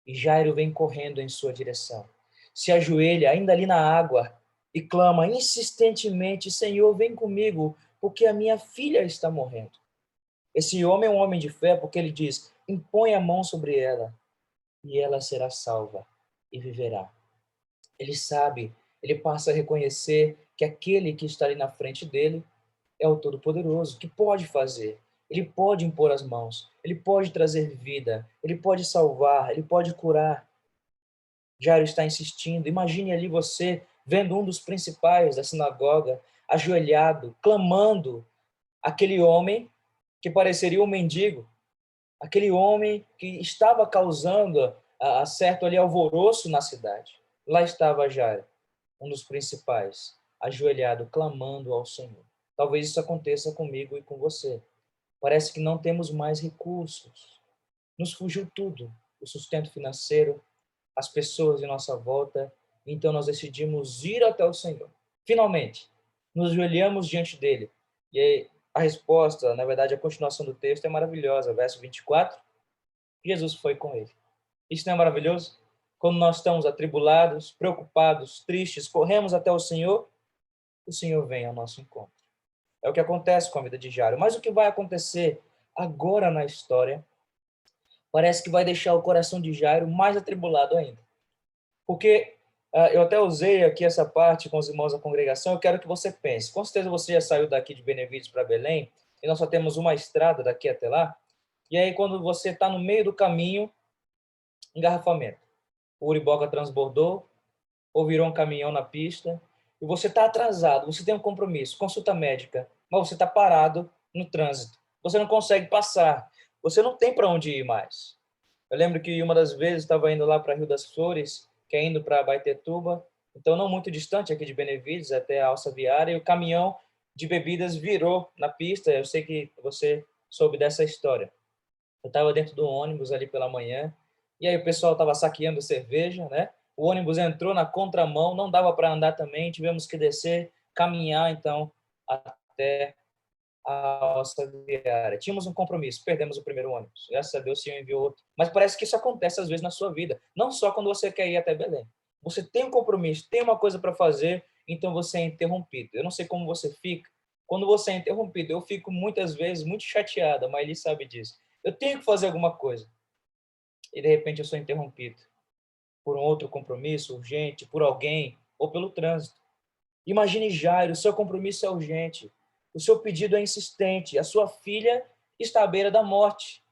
Speaker 6: E Jairo vem correndo em sua direção. Se ajoelha ainda ali na água e clama insistentemente: Senhor, vem comigo, porque a minha filha está morrendo. Esse homem é um homem de fé, porque ele diz: impõe a mão sobre ela e ela será salva e viverá. Ele sabe, ele passa a reconhecer que aquele que está ali na frente dele é o Todo-Poderoso, que pode fazer. Ele pode impor as mãos, ele pode trazer vida, ele pode salvar, ele pode curar. Jairo está insistindo. Imagine ali você vendo um dos principais da sinagoga, ajoelhado, clamando, aquele homem que pareceria um mendigo, aquele homem que estava causando certo ali alvoroço na cidade. Lá estava Jairo, um dos principais, ajoelhado, clamando ao Senhor. Talvez isso aconteça comigo e com você. Parece que não temos mais recursos. Nos fugiu tudo, o sustento financeiro, as pessoas em nossa volta. Então nós decidimos ir até o Senhor. Finalmente, nos ajoelhamos diante dele. E aí, a resposta, na verdade, a continuação do texto é maravilhosa. Verso 24, Jesus foi com ele. Isso não é maravilhoso? Quando nós estamos atribulados, preocupados, tristes, corremos até o Senhor vem ao nosso encontro. É o que acontece com a vida de Jairo. Mas o que vai acontecer agora na história parece que vai deixar o coração de Jairo mais atribulado ainda. Porque eu até usei aqui essa parte com os irmãos da congregação, eu quero que você pense. Com certeza você já saiu daqui de Benevides para Belém, e nós só temos uma estrada daqui até lá. E aí, quando você está no meio do caminho, engarrafamento. O Uriboca transbordou, ou virou um caminhão na pista, e você está atrasado, você tem um compromisso, consulta médica, mas você está parado no trânsito. Você não consegue passar, você não tem para onde ir mais. Eu lembro que uma das vezes estava indo lá para Rio das Flores, que é indo para Baetetuba, então não muito distante aqui de Benevides, até a alça viária, e o caminhão de bebidas virou na pista. Eu sei que você soube dessa história. Eu estava dentro do ônibus ali pela manhã, e aí o pessoal estava saqueando cerveja, né? O ônibus entrou na contramão, não dava para andar também, tivemos que descer, caminhar, então, até a alça viária. Tínhamos um compromisso, perdemos o primeiro ônibus. Graças a Deus, o Senhor enviou outro. Mas parece que isso acontece às vezes na sua vida, não só quando você quer ir até Belém. Você tem um compromisso, tem uma coisa para fazer, então você é interrompido. Eu não sei como você fica. Quando você é interrompido, eu fico muitas vezes muito chateada, mas ele sabe disso. Eu tenho que fazer alguma coisa. E de repente eu sou interrompido por um outro compromisso urgente, por alguém ou pelo trânsito. Imagine Jairo, o seu compromisso é urgente, o seu pedido é insistente, a sua filha está à beira da morte.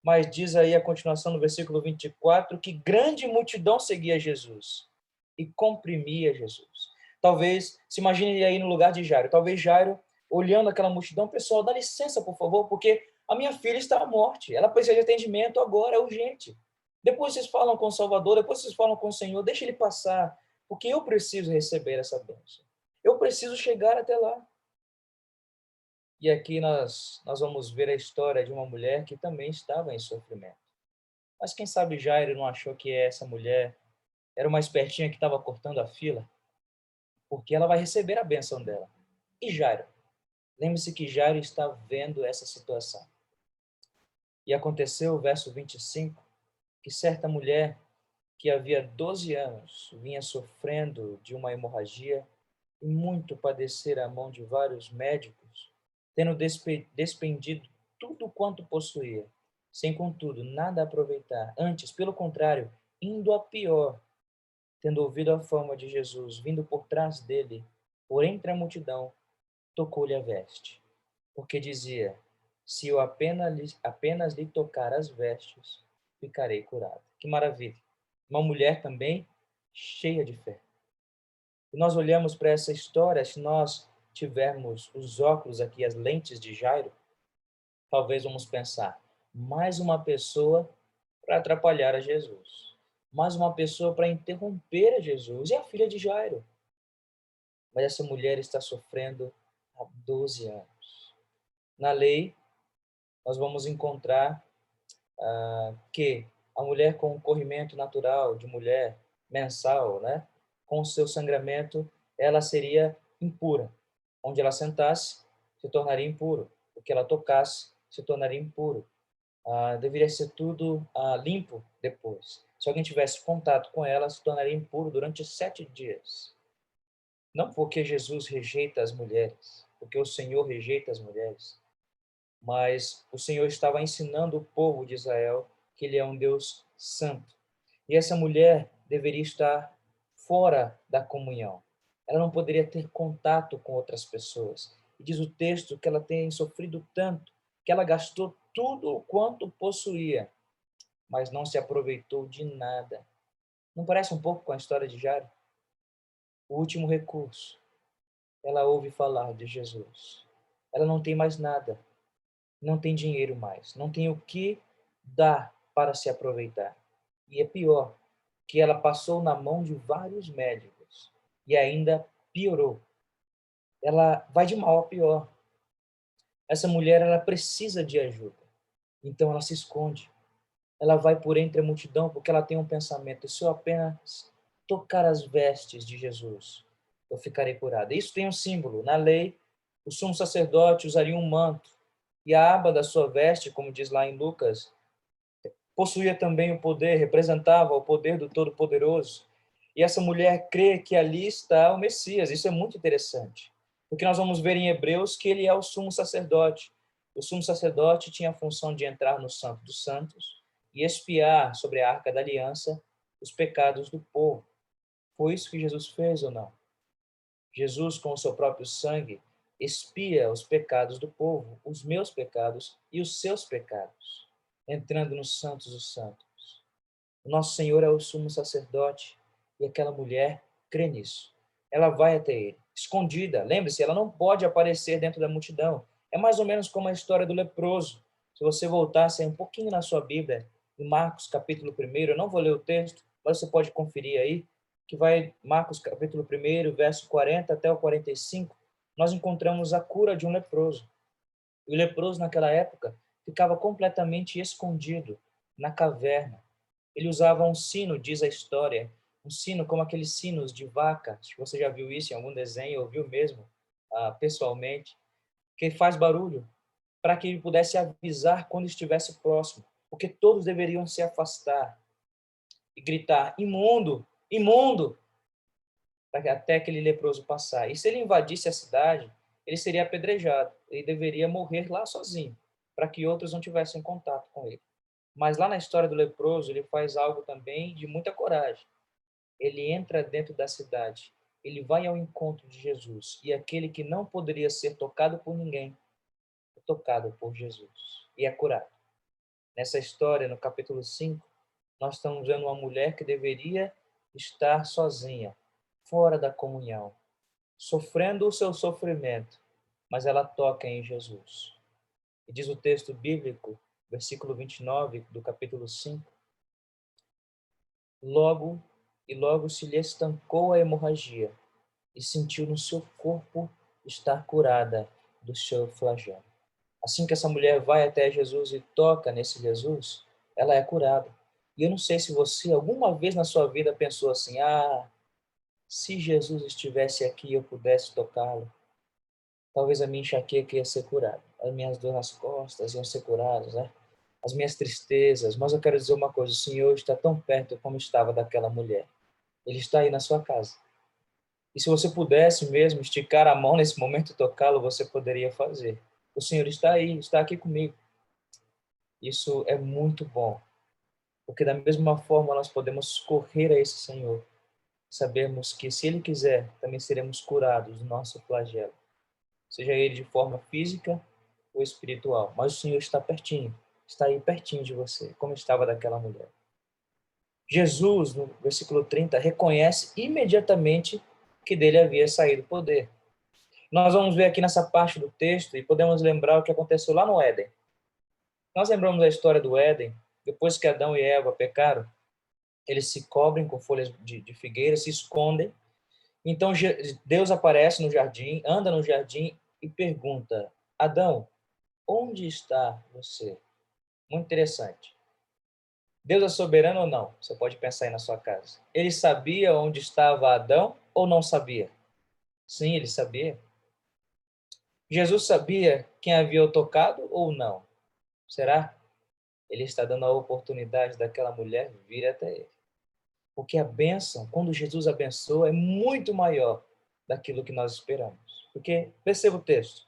Speaker 6: Mas diz aí a continuação no versículo 24 que grande multidão seguia Jesus e comprimia Jesus. Talvez, se imagine aí no lugar de Jairo, talvez Jairo, olhando aquela multidão, pessoal, dá licença, por favor, porque a minha filha está à morte, ela precisa de atendimento agora, é urgente. Depois vocês falam com o Salvador, depois vocês falam com o Senhor, deixa ele passar, porque eu preciso receber essa bênção. Eu preciso chegar até lá. E aqui nós vamos ver a história de uma mulher que também estava em sofrimento. Mas quem sabe Jairo não achou que essa mulher era uma espertinha que estava cortando a fila, porque ela vai receber a bênção dela. E Jairo? Lembre-se que Jairo está vendo essa situação. E aconteceu, verso 25, que certa mulher que havia 12 anos vinha sofrendo de uma hemorragia e muito padecer à mão de vários médicos, tendo despendido tudo quanto possuía, sem contudo nada aproveitar, antes, pelo contrário, indo a pior, tendo ouvido a fama de Jesus vindo por trás dele, por entre a multidão, tocou-lhe a veste, porque dizia, se eu apenas lhe tocar as vestes, ficarei curado. Que maravilha! Uma mulher também cheia de fé. E nós olhamos para essa história, se nós tivermos os óculos aqui, as lentes de Jairo, talvez vamos pensar, mais uma pessoa para atrapalhar a Jesus. Mais uma pessoa para interromper a Jesus. E a filha de Jairo. Mas essa mulher está sofrendo há 12 anos. Na lei, nós vamos encontrar que a mulher com o corrimento natural de mulher mensal, né, com o seu sangramento, ela seria impura. Onde ela sentasse, se tornaria impuro. O que ela tocasse, se tornaria impuro. Deveria ser tudo limpo depois. Se alguém tivesse contato com ela, se tornaria impuro durante 7 dias. Não porque Jesus rejeita as mulheres, porque o Senhor rejeita as mulheres, mas o Senhor estava ensinando o povo de Israel que Ele é um Deus santo. E essa mulher deveria estar fora da comunhão. Ela não poderia ter contato com outras pessoas. E diz o texto que ela tem sofrido tanto, que ela gastou tudo o quanto possuía, mas não se aproveitou de nada. Não parece um pouco com a história de Jairo? O último recurso. Ela ouve falar de Jesus. Ela não tem mais nada. Não tem dinheiro mais. Não tem o que dar para se aproveitar. E é pior, que ela passou na mão de vários médicos. E ainda piorou. Ela vai de mal a pior. Essa mulher, ela precisa de ajuda. Então ela se esconde. Ela vai por entre a multidão porque ela tem um pensamento: se eu apenas tocar as vestes de Jesus, eu ficarei curada. Isso tem um símbolo. Na lei, o sumo sacerdote usaria um manto, e a aba da sua veste, como diz lá em Lucas, possuía também o poder, representava o poder do Todo-Poderoso. E essa mulher crê que ali está o Messias. Isso é muito interessante, porque nós vamos ver em Hebreus que ele é o sumo sacerdote. O sumo sacerdote tinha a função de entrar no Santo dos Santos e expiar sobre a Arca da Aliança os pecados do povo. Foi isso que Jesus fez ou não? Jesus, com o seu próprio sangue, expia os pecados do povo, os meus pecados e os seus pecados, entrando nos santos dos santos. O nosso Senhor é o sumo sacerdote e aquela mulher crê nisso. Ela vai até ele, escondida. Lembre-se, ela não pode aparecer dentro da multidão. É mais ou menos como a história do leproso. Se você voltasse um pouquinho na sua Bíblia, em Marcos capítulo 1, eu não vou ler o texto, mas você pode conferir aí, que vai Marcos capítulo 1, verso 40 até o 45, nós encontramos a cura de um leproso. E o leproso naquela época ficava completamente escondido na caverna. Ele usava um sino, diz a história, um sino como aqueles sinos de vaca. Acho que você já viu isso em algum desenho, ou viu mesmo pessoalmente, que faz barulho para que ele pudesse avisar quando estivesse próximo, porque todos deveriam se afastar e gritar: imundo, imundo, até aquele leproso passar. E se ele invadisse a cidade, ele seria apedrejado. Ele deveria morrer lá sozinho, para que outros não tivessem contato com ele. Mas lá na história do leproso, ele faz algo também de muita coragem. Ele entra dentro da cidade, ele vai ao encontro de Jesus, e aquele que não poderia ser tocado por ninguém, é tocado por Jesus e é curado. Nessa história, no capítulo 5, nós estamos vendo uma mulher que deveria estar sozinha, fora da comunhão, sofrendo o seu sofrimento, mas ela toca em Jesus. E diz o texto bíblico, versículo 29 do capítulo 5, logo se lhe estancou a hemorragia e sentiu no seu corpo estar curada do seu flagelo. Assim que essa mulher vai até Jesus e toca nesse Jesus, ela é curada. E eu não sei se você alguma vez na sua vida pensou assim: se Jesus estivesse aqui e eu pudesse tocá-lo, talvez a minha enxaqueca ia ser curada, as minhas dores nas costas iam ser curadas, né? As minhas tristezas. Mas eu quero dizer uma coisa: o Senhor está tão perto como estava daquela mulher. Ele está aí na sua casa. E se você pudesse mesmo esticar a mão nesse momento e tocá-lo, você poderia fazer. O Senhor está aí, está aqui comigo. Isso é muito bom, porque da mesma forma nós podemos correr a esse Senhor. Sabemos que se Ele quiser, também seremos curados do nosso flagelo, seja ele de forma física ou espiritual. Mas o Senhor está pertinho, está aí pertinho de você, como estava daquela mulher. Jesus, no versículo 30, reconhece imediatamente que dele havia saído poder. Nós vamos ver aqui nessa parte do texto e podemos lembrar o que aconteceu lá no Éden. Nós lembramos da história do Éden, depois que Adão e Eva pecaram, eles se cobrem com folhas de figueira, se escondem. Então Deus aparece no jardim, anda no jardim e pergunta: Adão, onde está você? Muito interessante. Deus é soberano ou não? Você pode pensar aí na sua casa. Ele sabia onde estava Adão ou não sabia? Sim, ele sabia. Jesus sabia quem havia o tocado ou não? Será? Ele está dando a oportunidade daquela mulher vir até ele. Porque a bênção, quando Jesus abençoa, é muito maior daquilo que nós esperamos. Porque, perceba o texto,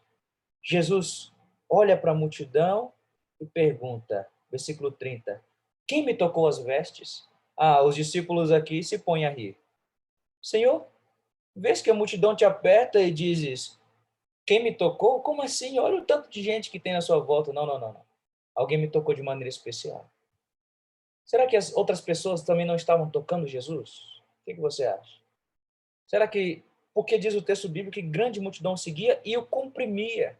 Speaker 6: Jesus olha para a multidão e pergunta, versículo 30, quem me tocou as vestes? Os discípulos aqui se põem a rir. Senhor, vês que a multidão te aperta e dizes, quem me tocou? Como assim? Olha o tanto de gente que tem na sua volta. Não. Alguém me tocou de maneira especial. Será que as outras pessoas também não estavam tocando Jesus? O que você acha? Será que, porque diz o texto bíblico que grande multidão seguia e o comprimia.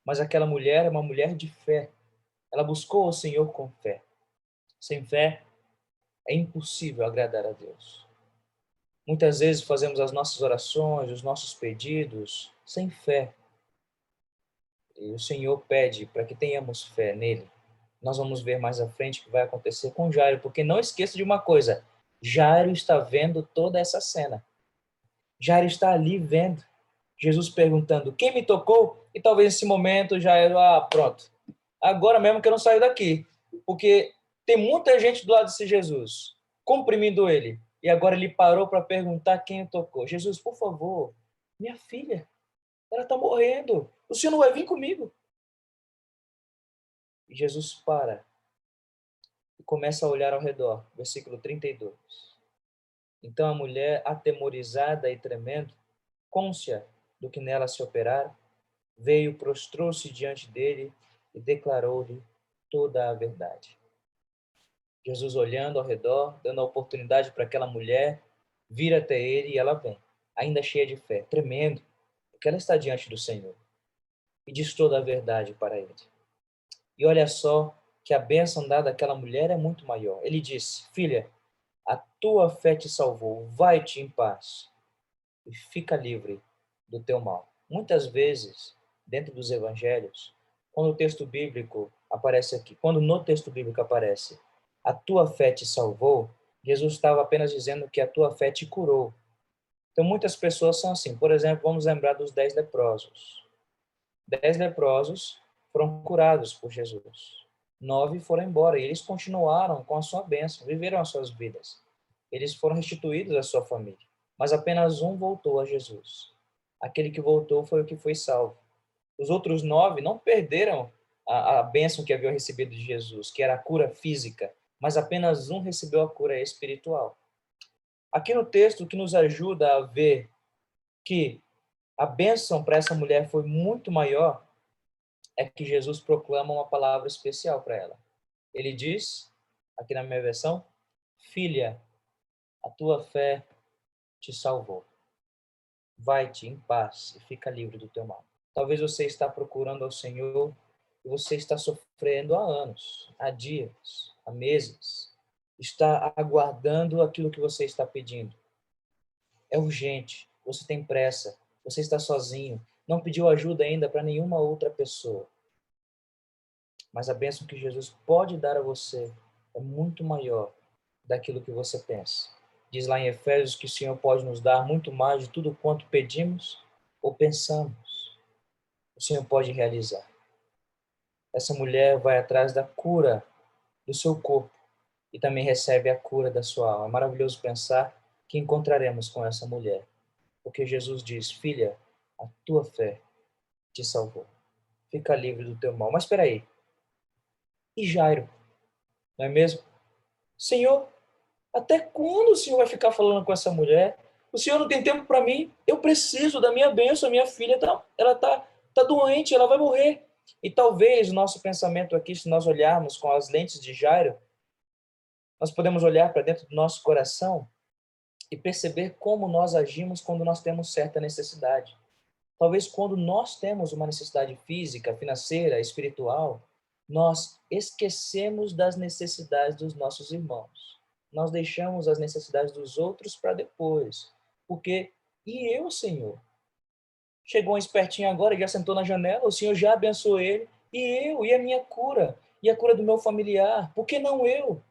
Speaker 6: Mas aquela mulher é uma mulher de fé. Ela buscou o Senhor com fé. Sem fé, é impossível agradar a Deus. Muitas vezes fazemos as nossas orações, os nossos pedidos, sem fé. E o Senhor pede para que tenhamos fé nele. Nós vamos ver mais à frente o que vai acontecer com Jairo, porque não esqueça de uma coisa, Jairo está vendo toda essa cena. Jairo está ali vendo Jesus perguntando, quem me tocou? E talvez nesse momento Jairo, pronto, agora mesmo que eu não saio daqui, porque tem muita gente do lado desse Jesus, comprimindo ele, e agora ele parou para perguntar quem o tocou. Jesus, por favor, minha filha, ela está morrendo, o senhor não vai vir comigo? E Jesus para e começa a olhar ao redor, versículo 32. Então a mulher, atemorizada e tremendo, cônscia do que nela se operara, veio, prostrou-se diante dele e declarou-lhe toda a verdade. Jesus, olhando ao redor, dando a oportunidade para aquela mulher vir até ele, e ela vem, ainda cheia de fé, tremendo, porque ela está diante do Senhor, e diz toda a verdade para ele. E olha só que a bênção dada àquela mulher é muito maior. Ele disse, filha, a tua fé te salvou, vai-te em paz e fica livre do teu mal. Muitas vezes, dentro dos evangelhos, quando o texto bíblico aparece aqui, quando no texto bíblico aparece, a tua fé te salvou, Jesus estava apenas dizendo que a tua fé te curou. Então, muitas pessoas são assim. Por exemplo, vamos lembrar dos 10 leprosos. 10 leprosos foram curados por Jesus. 9 foram embora e eles continuaram com a sua bênção, viveram as suas vidas. Eles foram restituídos à sua família. Mas apenas um voltou a Jesus. Aquele que voltou foi o que foi salvo. Os outros 9 não perderam a bênção que haviam recebido de Jesus, que era a cura física, mas apenas um recebeu a cura espiritual. Aqui no texto, o que nos ajuda a ver que a bênção para essa mulher foi muito maior é que Jesus proclama uma palavra especial para ela. Ele diz, aqui na minha versão, filha, a tua fé te salvou. Vai-te em paz e fica livre do teu mal. Talvez você está procurando ao Senhor e você está sofrendo há anos, há dias, há meses. Está aguardando aquilo que você está pedindo. É urgente, você tem pressa, você está sozinho, não pediu ajuda ainda para nenhuma outra pessoa. Mas a bênção que Jesus pode dar a você é muito maior daquilo que você pensa. Diz lá em Efésios que o Senhor pode nos dar muito mais de tudo quanto pedimos ou pensamos. O Senhor pode realizar. Essa mulher vai atrás da cura do seu corpo e também recebe a cura da sua alma. É maravilhoso pensar que encontraremos com essa mulher. Porque Jesus diz, filha, a tua fé te salvou. Fica livre do teu mal. Mas espera aí. E Jairo? Não é mesmo? Senhor, até quando o Senhor vai ficar falando com essa mulher? O Senhor não tem tempo para mim? Eu preciso da minha bênção. A minha filha ela tá doente, ela vai morrer. E talvez o nosso pensamento aqui, se nós olharmos com as lentes de Jairo, nós podemos olhar para dentro do nosso coração e perceber como nós agimos quando nós temos certa necessidade. Talvez quando nós temos uma necessidade física, financeira, espiritual, nós esquecemos das necessidades dos nossos irmãos. Nós deixamos as necessidades dos outros para depois. Porque, e eu, Senhor? Chegou um espertinho agora e já sentou na janela, o Senhor já abençoou ele. E eu? E a minha cura? E a cura do meu familiar? Por que não eu?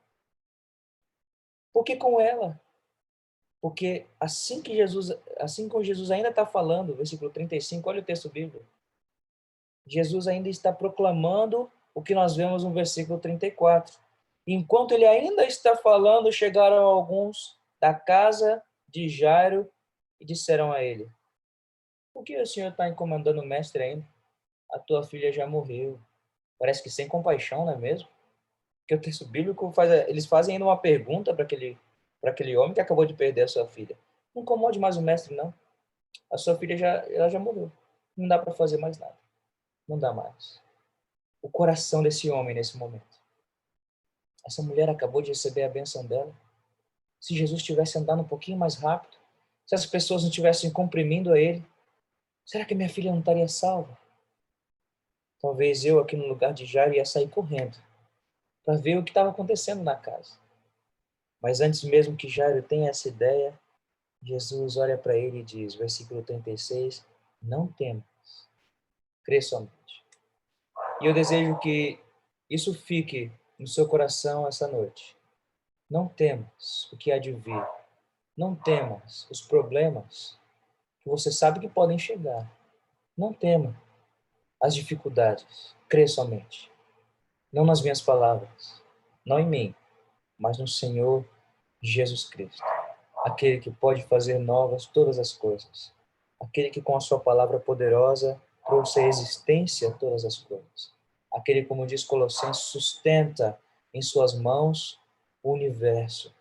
Speaker 6: Por que com ela? Porque assim como Jesus ainda está falando, versículo 35, olha o texto bíblico. Jesus ainda está proclamando o que nós vemos no versículo 34. Enquanto ele ainda está falando, chegaram alguns da casa de Jairo e disseram a ele, por que o Senhor está incomodando o mestre ainda? A tua filha já morreu. Parece que sem compaixão, não é mesmo? Porque o texto bíblico eles fazem ainda uma pergunta para aquele homem que acabou de perder a sua filha. Não incomode mais o mestre, não. A sua filha ela já morreu. Não dá para fazer mais nada. Não dá mais. O coração desse homem nesse momento. Essa mulher acabou de receber a bênção dela. Se Jesus tivesse andado um pouquinho mais rápido, se as pessoas não estivessem comprimindo a ele, será que minha filha não estaria salva? Talvez eu, aqui no lugar de Jairo, ia sair correndo para ver o que estava acontecendo na casa. Mas antes mesmo que Jairo tenha essa ideia, Jesus olha para ele e diz, versículo 36, não temas, crê somente. E eu desejo que isso fique no seu coração essa noite. Não temas o que há de vir. Não temas os problemas que você sabe que podem chegar. Não tema as dificuldades. Crê somente. Não nas minhas palavras, não em mim, mas no Senhor Jesus Cristo. Aquele que pode fazer novas todas as coisas. Aquele que com a sua palavra poderosa trouxe à existência todas as coisas. Aquele, como diz Colossenses, sustenta em suas mãos o universo.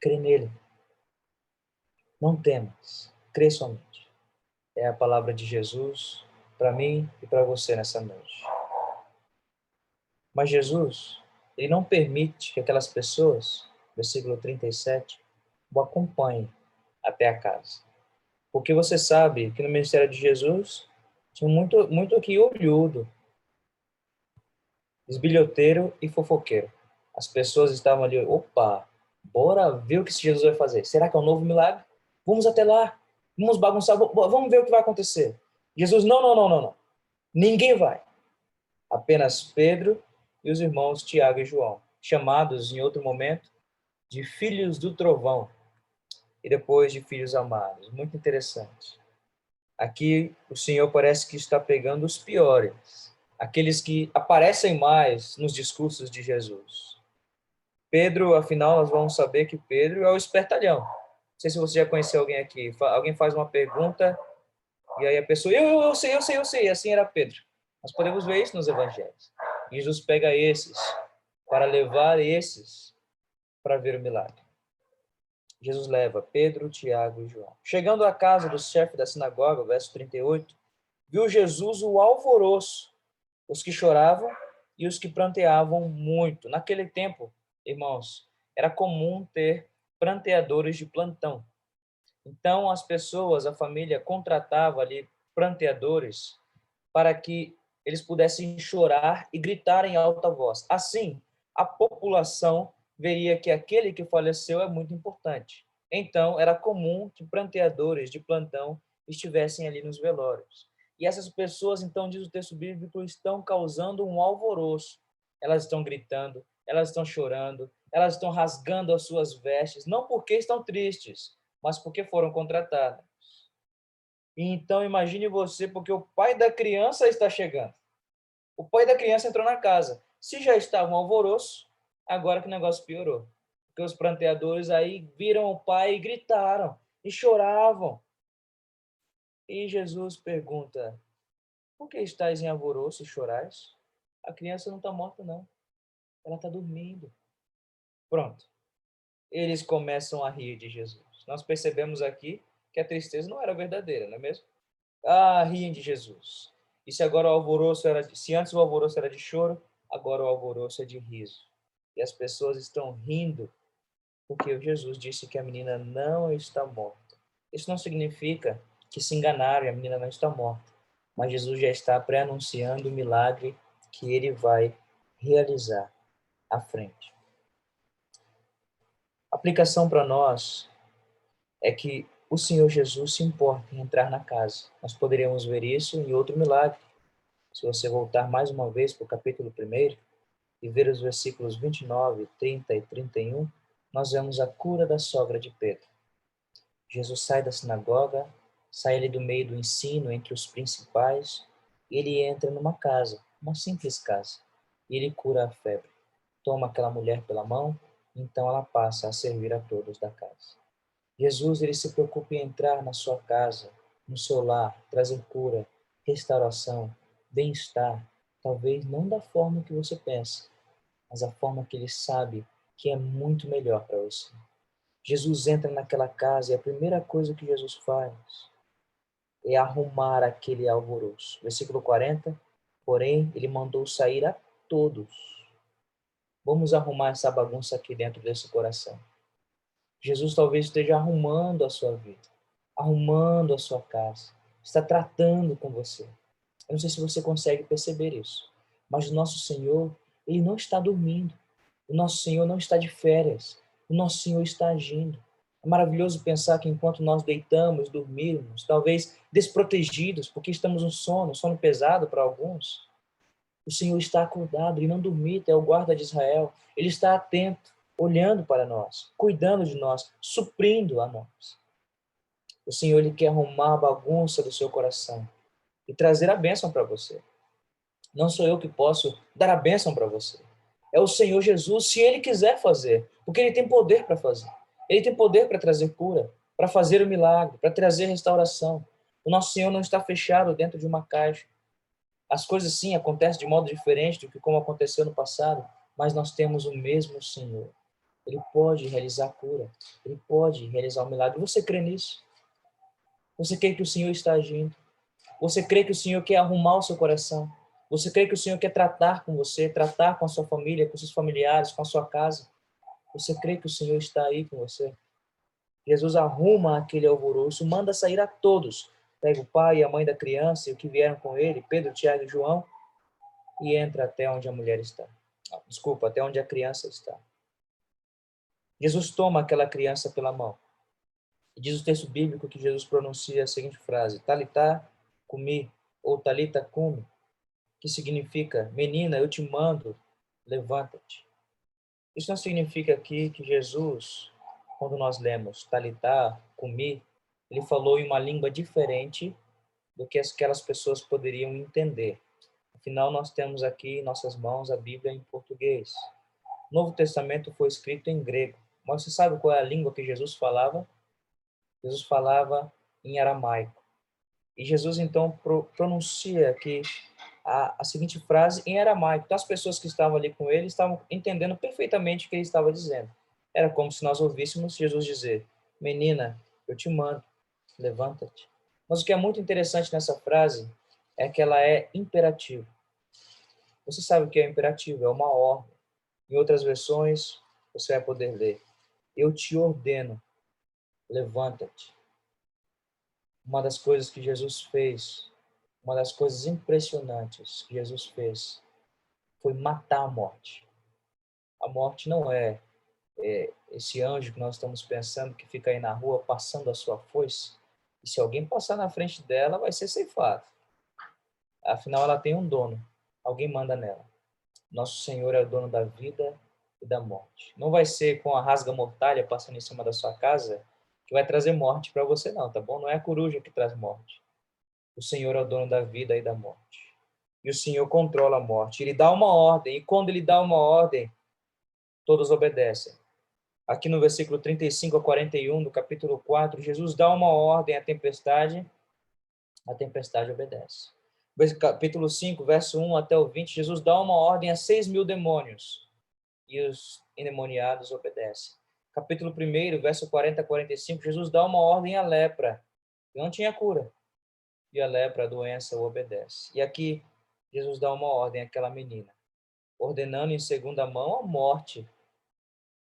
Speaker 6: Crê nele. Não temas. Crê somente. É a palavra de Jesus para mim e para você nessa noite. Mas Jesus, ele não permite que aquelas pessoas, versículo 37, o acompanhem até a casa. Porque você sabe que no ministério de Jesus tinha muito aqui olhudo, esbilhoteiro e fofoqueiro. As pessoas estavam ali, opa, bora ver o que esse Jesus vai fazer. Será que é um novo milagre? Vamos até lá, vamos bagunçar, vamos ver o que vai acontecer. Jesus, não. Ninguém vai. Apenas Pedro e os irmãos Tiago e João, chamados em outro momento de filhos do trovão e depois de filhos amados. Muito interessante. Aqui o Senhor parece que está pegando os piores, aqueles que aparecem mais nos discursos de Jesus. Pedro, afinal, nós vamos saber que Pedro é o espertalhão. Não sei se você já conheceu alguém aqui. Alguém faz uma pergunta e aí a pessoa, eu sei. Assim era Pedro. Nós podemos ver isso nos evangelhos. Jesus pega esses para levar esses para ver o milagre. Jesus leva Pedro, Tiago e João. Chegando à casa do chefe da sinagoga, verso 38, viu Jesus o alvoroço, os que choravam e os que pranteavam muito. Naquele tempo, irmãos, era comum ter pranteadores de plantão. Então, as pessoas, a família, contratava ali pranteadores para que eles pudessem chorar e gritar em alta voz. Assim, a população veria que aquele que faleceu é muito importante. Então, era comum que pranteadores de plantão estivessem ali nos velórios. E essas pessoas, então, diz o texto bíblico, estão causando um alvoroço. Elas estão gritando, elas estão chorando, elas estão rasgando as suas vestes, não porque estão tristes, mas porque foram contratadas. E então, imagine você, porque o pai da criança está chegando. O pai da criança entrou na casa. Se já estava um alvoroço, agora que o negócio piorou. Porque os pranteadores aí viram o pai e gritaram, e choravam. E Jesus pergunta, por que estáis em alvoroço e chorais? A criança não está morta, não. Ela está dormindo. Pronto. Eles começam a rir de Jesus. Nós percebemos aqui que a tristeza não era verdadeira, não é mesmo? Riem de Jesus. E se agora o alvoroço se antes o alvoroço era de choro, agora o alvoroço é de riso. E as pessoas estão rindo porque Jesus disse que a menina não está morta. Isso não significa que se enganaram e a menina não está morta. Mas Jesus já está pré-anunciando o milagre que ele vai realizar à frente. A aplicação para nós é que o Senhor Jesus se importa em entrar na casa. Nós poderíamos ver isso em outro milagre. Se você voltar mais uma vez para o capítulo 1 e ver os versículos 29, 30 e 31, nós vemos a cura da sogra de Pedro. Jesus sai da sinagoga, sai ali do meio do ensino entre os principais, e ele entra numa casa, uma simples casa, e ele cura a febre. Toma aquela mulher pela mão, então ela passa a servir a todos da casa. Jesus, ele se preocupa em entrar na sua casa, no seu lar, trazer cura, restauração, bem-estar, talvez não da forma que você pensa, mas a forma que ele sabe que é muito melhor para você. Jesus entra naquela casa e a primeira coisa que Jesus faz é arrumar aquele alvoroço. Versículo 40, porém, ele mandou sair a todos. Vamos arrumar essa bagunça aqui dentro desse coração. Jesus talvez esteja arrumando a sua vida, arrumando a sua casa, está tratando com você. Eu não sei se você consegue perceber isso, mas o nosso Senhor, ele não está dormindo. O nosso Senhor não está de férias. O nosso Senhor está agindo. É maravilhoso pensar que enquanto nós deitamos, dormirmos, talvez desprotegidos, porque estamos no sono pesado para alguns, O Senhor está acordado e não dormita, é o guarda de Israel. Ele está atento, olhando para nós, cuidando de nós, suprindo a nós. O Senhor, Ele quer arrumar a bagunça do seu coração e trazer a bênção para você. Não sou eu que posso dar a bênção para você. É o Senhor Jesus, se Ele quiser fazer, porque Ele tem poder para fazer. Ele tem poder para trazer cura, para fazer o milagre, para trazer restauração. O nosso Senhor não está fechado dentro de uma caixa. As coisas, sim, acontecem de modo diferente do que como aconteceu no passado, mas nós temos o mesmo Senhor. Ele pode realizar a cura, Ele pode realizar o milagre. Você crê nisso? Você crê que o Senhor está agindo? Você crê que o Senhor quer arrumar o seu coração? Você crê que o Senhor quer tratar com você, tratar com a sua família, com seus familiares, com a sua casa? Você crê que o Senhor está aí com você? Jesus arruma aquele alvoroço, manda sair a todos. Pega o pai e a mãe da criança e o que vieram com ele, Pedro, Tiago e João, e entra até onde a mulher está. Desculpa, até onde a criança está. Jesus toma aquela criança pela mão. E diz o texto bíblico que Jesus pronuncia a seguinte frase: Talitá cumi, ou Talita cumi, que significa: menina, eu te mando, levanta-te. Isso não significa aqui que Jesus, quando nós lemos Talitá cumi, ele falou em uma língua diferente do que aquelas pessoas poderiam entender. Afinal, nós temos aqui em nossas mãos a Bíblia em português. O Novo Testamento foi escrito em grego. Mas você sabe qual é a língua que Jesus falava? Jesus falava em aramaico. E Jesus, então, pronuncia aqui a seguinte frase em aramaico. Então, as pessoas que estavam ali com ele estavam entendendo perfeitamente o que ele estava dizendo. Era como se nós ouvíssemos Jesus dizer: menina, eu te mando, levanta-te. Mas o que é muito interessante nessa frase é que ela é imperativa. Você sabe o que é imperativo? É uma ordem. Em outras versões, você vai poder ler: eu te ordeno, levanta-te. Uma das coisas que Jesus fez, uma das coisas impressionantes que Jesus fez, foi matar a morte. A morte não é esse anjo que nós estamos pensando que fica aí na rua passando a sua foice, e se alguém passar na frente dela, vai ser ceifado. Afinal, ela tem um dono. Alguém manda nela. Nosso Senhor é o dono da vida e da morte. Não vai ser com a rasga-mortalha passando em cima da sua casa que vai trazer morte para você, não, tá bom? Não é a coruja que traz morte. O Senhor é o dono da vida e da morte. E o Senhor controla a morte. Ele dá uma ordem, e quando ele dá uma ordem, todos obedecem. Aqui no versículo 35 a 41 do capítulo 4, Jesus dá uma ordem à tempestade, a tempestade obedece. Capítulo 5, verso 1 até o 20, Jesus dá uma ordem a 6.000 demônios, e os endemoniados obedecem. Capítulo 1, verso 40 a 45, Jesus dá uma ordem à lepra, que não tinha cura, e a lepra, a doença, o obedece. E aqui, Jesus dá uma ordem àquela menina, ordenando em segunda mão a morte,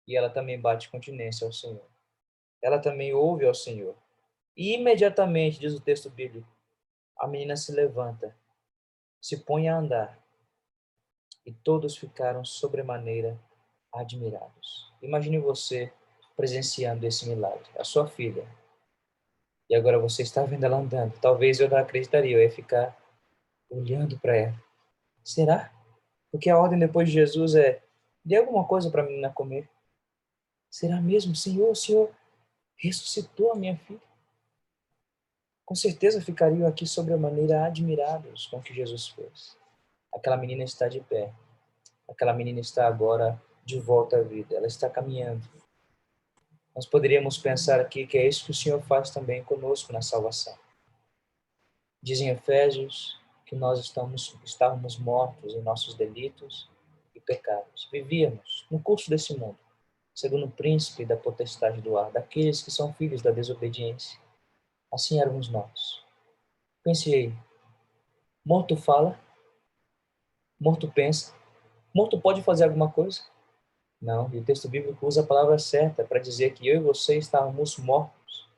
Speaker 6: e ela também bate continência ao Senhor. Ela também ouve ao Senhor. E imediatamente, diz o texto bíblico, a menina se levanta, se põe a andar, e todos ficaram sobremaneira admirados. Imagine você presenciando esse milagre, a sua filha. E agora você está vendo ela andando. Talvez eu não acreditaria, eu ia ficar olhando para ela. Será? Porque a ordem depois de Jesus é: dê alguma coisa para a menina comer. Será mesmo, Senhor? O Senhor ressuscitou a minha filha? Com certeza ficariam aqui sobremaneira admirados com o que Jesus fez. Aquela menina está de pé. Aquela menina está agora de volta à vida. Ela está caminhando. Nós poderíamos pensar aqui que é isso que o Senhor faz também conosco na salvação. Diz em Efésios que nós estávamos mortos em nossos delitos e pecados. Vivíamos no curso desse mundo, segundo o príncipe da potestade do ar, daqueles que são filhos da desobediência. Assim éramos nós. Pense aí. Morto fala? Morto pensa? Morto pode fazer alguma coisa? Não, e o texto bíblico usa a palavra certa para dizer que eu e você estávamos mortos.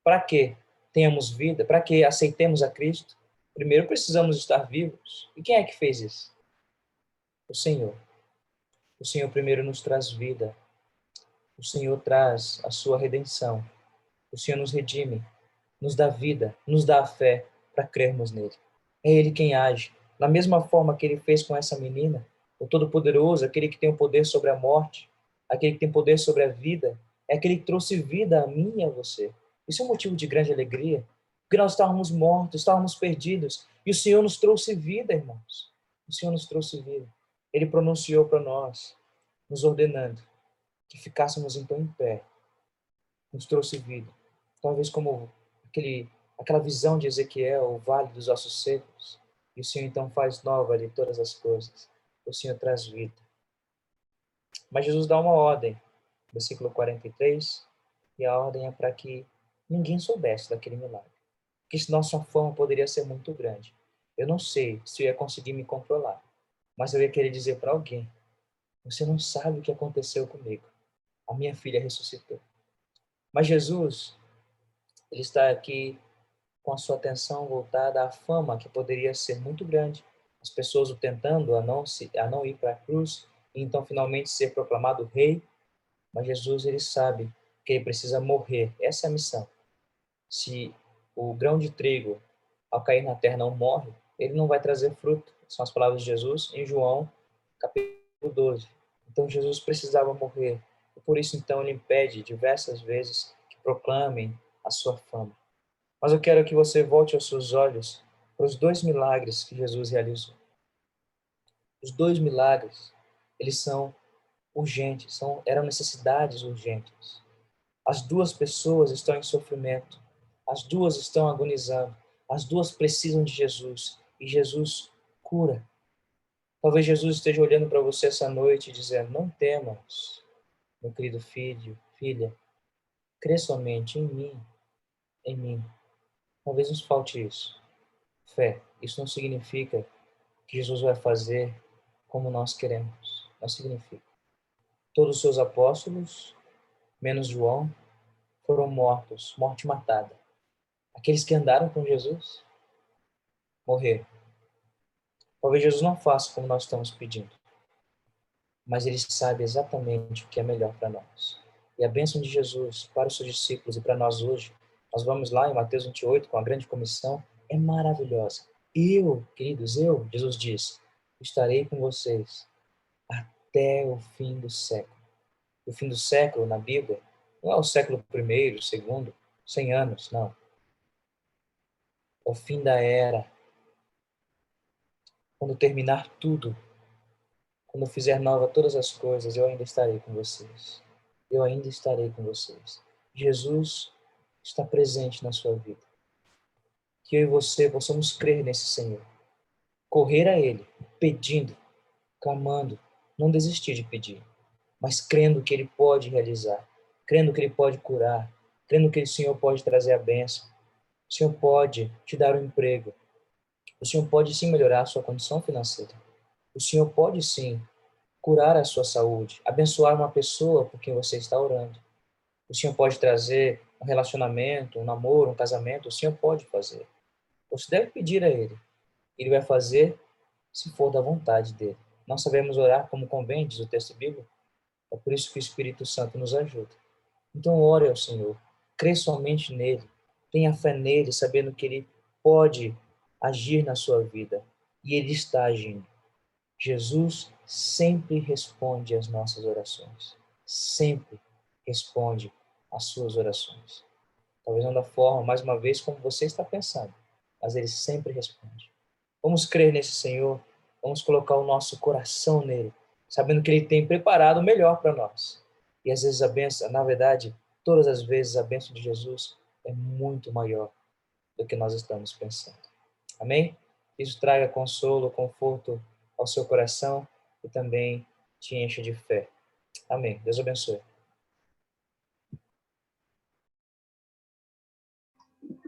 Speaker 6: Para que tenhamos vida? Para que aceitemos a Cristo? Primeiro precisamos estar vivos. E quem é que fez isso? O Senhor. O Senhor primeiro nos traz vida. O Senhor traz a sua redenção. O Senhor nos redime, nos dá vida, nos dá a fé para crermos nele. É Ele quem age. Na mesma forma que ele fez com essa menina, o Todo-Poderoso, aquele que tem o poder sobre a morte, aquele que tem poder sobre a vida, é aquele que trouxe vida a mim e a você. Isso é um motivo de grande alegria, porque nós estávamos mortos, estávamos perdidos, e o Senhor nos trouxe vida, irmãos. O Senhor nos trouxe vida. Ele pronunciou para nós, nos ordenando que ficássemos então em pé. Nos trouxe vida. Talvez como aquela visão de Ezequiel, o vale dos ossos secos. E o Senhor então faz nova ali todas as coisas. O Senhor traz vida. Mas Jesus dá uma ordem, versículo 43, e a ordem é para que ninguém soubesse daquele milagre. Porque senão sua fama poderia ser muito grande. Eu não sei se eu ia conseguir me controlar, mas eu ia querer dizer para alguém: você não sabe o que aconteceu comigo. A minha filha ressuscitou. Mas Jesus, ele está aqui com a sua atenção voltada à fama que poderia ser muito grande. As pessoas o tentando a não ir para a cruz e então finalmente ser proclamado rei. Mas Jesus, ele sabe que ele precisa morrer. Essa é a missão. Se o grão de trigo, ao cair na terra, não morre, ele não vai trazer fruto. São as palavras de Jesus em João, capítulo 12. Então, Jesus precisava morrer. E por isso, então, ele impede diversas vezes que proclamem a sua fama. Mas eu quero que você volte os seus olhos para os 2 milagres que Jesus realizou. Os 2 milagres, eles são urgentes, eram necessidades urgentes. As 2 pessoas estão em sofrimento, as 2 estão agonizando, as 2 precisam de Jesus, e Jesus cura. Talvez Jesus esteja olhando para você essa noite e dizendo: não temas, meu querido filho, filha, crê somente em mim, em mim. Talvez nos falte isso, fé. Isso não significa que Jesus vai fazer como nós queremos, não significa. Todos os seus apóstolos, menos João, foram mortos, morte matada. Aqueles que andaram com Jesus, morreram. Talvez Jesus não faça como nós estamos pedindo, mas ele sabe exatamente o que é melhor para nós. E a bênção de Jesus para os seus discípulos e para nós hoje, nós vamos lá em Mateus 28 com a grande comissão, é maravilhosa. Queridos, Jesus diz, estarei com vocês até o fim do século. O fim do século na Bíblia não é o século I, segundo, 100 anos, não. É o fim da era. Quando terminar tudo, quando eu fizer nova todas as coisas, eu ainda estarei com vocês. Eu ainda estarei com vocês. Jesus está presente na sua vida. Que eu e você possamos crer nesse Senhor. Correr a Ele, pedindo, clamando, não desistir de pedir, mas crendo que Ele pode realizar, crendo que Ele pode curar, crendo que o Senhor pode trazer a bênção. O Senhor pode te dar um emprego. O Senhor pode sim melhorar a sua condição financeira. O Senhor pode sim curar a sua saúde, abençoar uma pessoa por quem você está orando. O Senhor pode trazer um relacionamento, um namoro, um casamento. O Senhor pode fazer. Você deve pedir a Ele. Ele vai fazer se for da vontade dEle. Não sabemos orar como convém, diz o texto bíblico. É por isso que o Espírito Santo nos ajuda. Então ore ao Senhor. Crê somente nele. Tenha fé nele, sabendo que Ele pode agir na sua vida. E Ele está agindo. Jesus sempre responde às nossas orações. Sempre responde às suas orações. Talvez não da forma, mais uma vez, como você está pensando, mas Ele sempre responde. Vamos crer nesse Senhor, vamos colocar o nosso coração nele, sabendo que Ele tem preparado o melhor para nós. E às vezes a bênção, na verdade, todas as vezes a bênção de Jesus é muito maior do que nós estamos pensando. Amém? Isso traga consolo, conforto ao seu coração e também te enche de fé. Amém. Deus abençoe.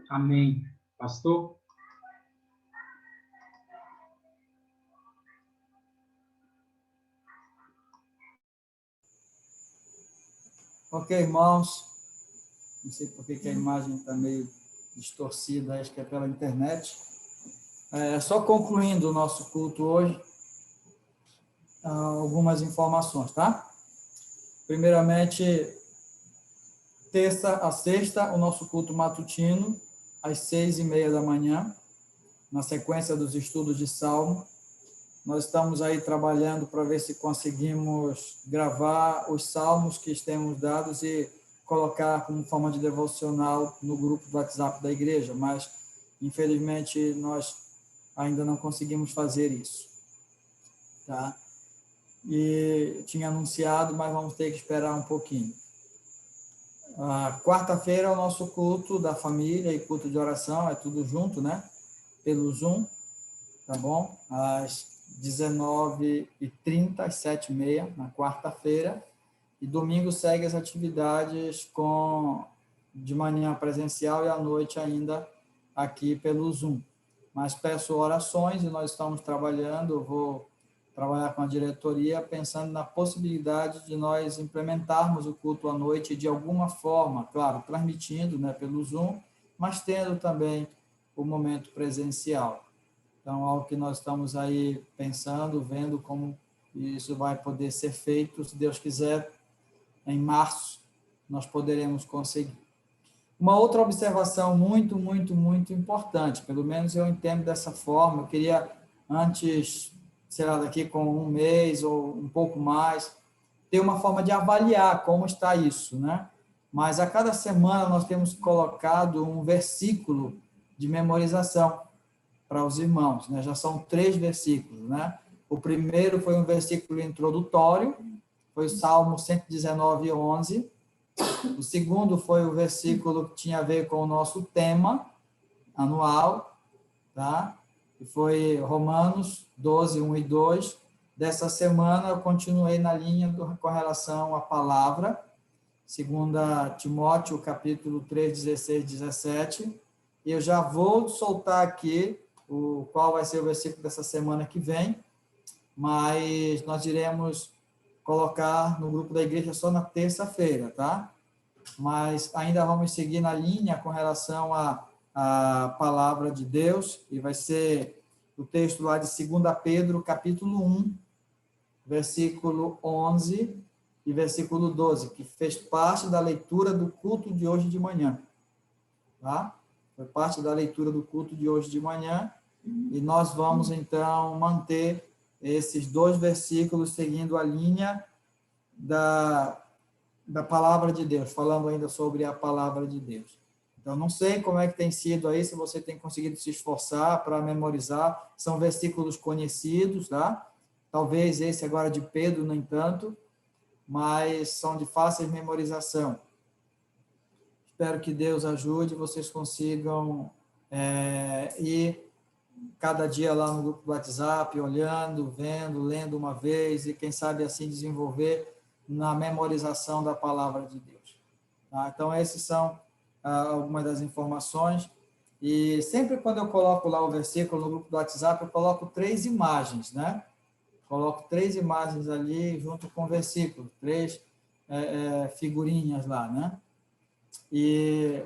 Speaker 4: Amém. Pastor?
Speaker 1: Ok, irmãos. Não sei por que a imagem está meio distorcida, acho que é pela internet. Só concluindo o nosso culto hoje, algumas informações, tá? Primeiramente, terça a sexta, o nosso culto matutino, às 6:30 da manhã. na sequência dos estudos de Salmo. Nós estamos aí trabalhando para ver se conseguimos gravar os salmos que temos dados e colocar como forma de devocional no grupo do WhatsApp da igreja, mas, infelizmente, nós ainda não conseguimos fazer isso. Tá? E tinha anunciado, mas vamos ter que esperar um pouquinho. Quarta-feira é o nosso culto da família e culto de oração, é tudo junto, né? Pelo Zoom, tá bom? Às 19h30, às 7h30, na quarta-feira. E domingo segue as atividades de manhã presencial e à noite ainda aqui pelo Zoom. Mas peço orações e nós estamos trabalhando, eu vou trabalhar com a diretoria, pensando na possibilidade de nós implementarmos o culto à noite de alguma forma, claro, transmitindo, né, pelo Zoom, mas tendo também o momento presencial. Então, algo que nós estamos aí pensando, vendo como isso vai poder ser feito, se Deus quiser, em março, nós poderemos conseguir. Uma outra observação muito, muito, muito importante, pelo menos eu entendo dessa forma, eu queria antes, sei lá, daqui com um mês ou um pouco mais, ter uma forma de avaliar como está isso, né? Mas a cada semana nós temos colocado um versículo de memorização para os irmãos, né? Já são 3 versículos, né? O primeiro foi um versículo introdutório, foi o Salmo 119:11. O segundo foi o versículo que tinha a ver com o nosso tema anual, tá? Que foi Romanos 12:1 e 2. Dessa semana eu continuei na linha com relação à palavra, 2 Timóteo, capítulo 3, 16, 17. E eu já vou soltar aqui qual vai ser o versículo dessa semana que vem, mas nós iremos colocar no grupo da igreja só na terça-feira, tá? Mas ainda vamos seguir na linha com relação à palavra de Deus, e vai ser o texto lá de 2 Pedro, capítulo 1, versículo 11 e versículo 12, que fez parte da leitura do culto de hoje de manhã, tá? Foi parte da leitura do culto de hoje de manhã, e nós vamos, então, manter esses 2 versículos seguindo a linha da palavra de Deus, falando ainda sobre a palavra de Deus. Então, não sei como é que tem sido aí, se você tem conseguido se esforçar para memorizar, são versículos conhecidos, tá? Talvez esse agora de Pedro, nem tanto, mas são de fácil memorização. Espero que Deus ajude, vocês consigam ir cada dia lá no grupo do WhatsApp, olhando, vendo, lendo uma vez, e quem sabe assim desenvolver na memorização da palavra de Deus. Tá? Então, esses são algumas das informações. E sempre quando eu coloco lá o versículo no grupo do WhatsApp, eu coloco 3 imagens, né? Coloco 3 imagens ali junto com o versículo, 3 figurinhas lá, né? E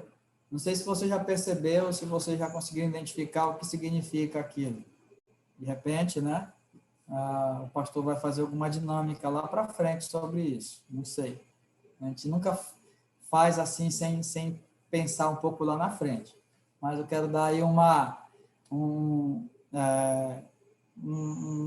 Speaker 1: não sei se você já percebeu, se você já conseguiu identificar o que significa aquilo. De repente, né? O pastor vai fazer alguma dinâmica lá para frente sobre isso, não sei. A gente nunca faz assim sem pensar um pouco lá na frente. Mas eu quero dar aí um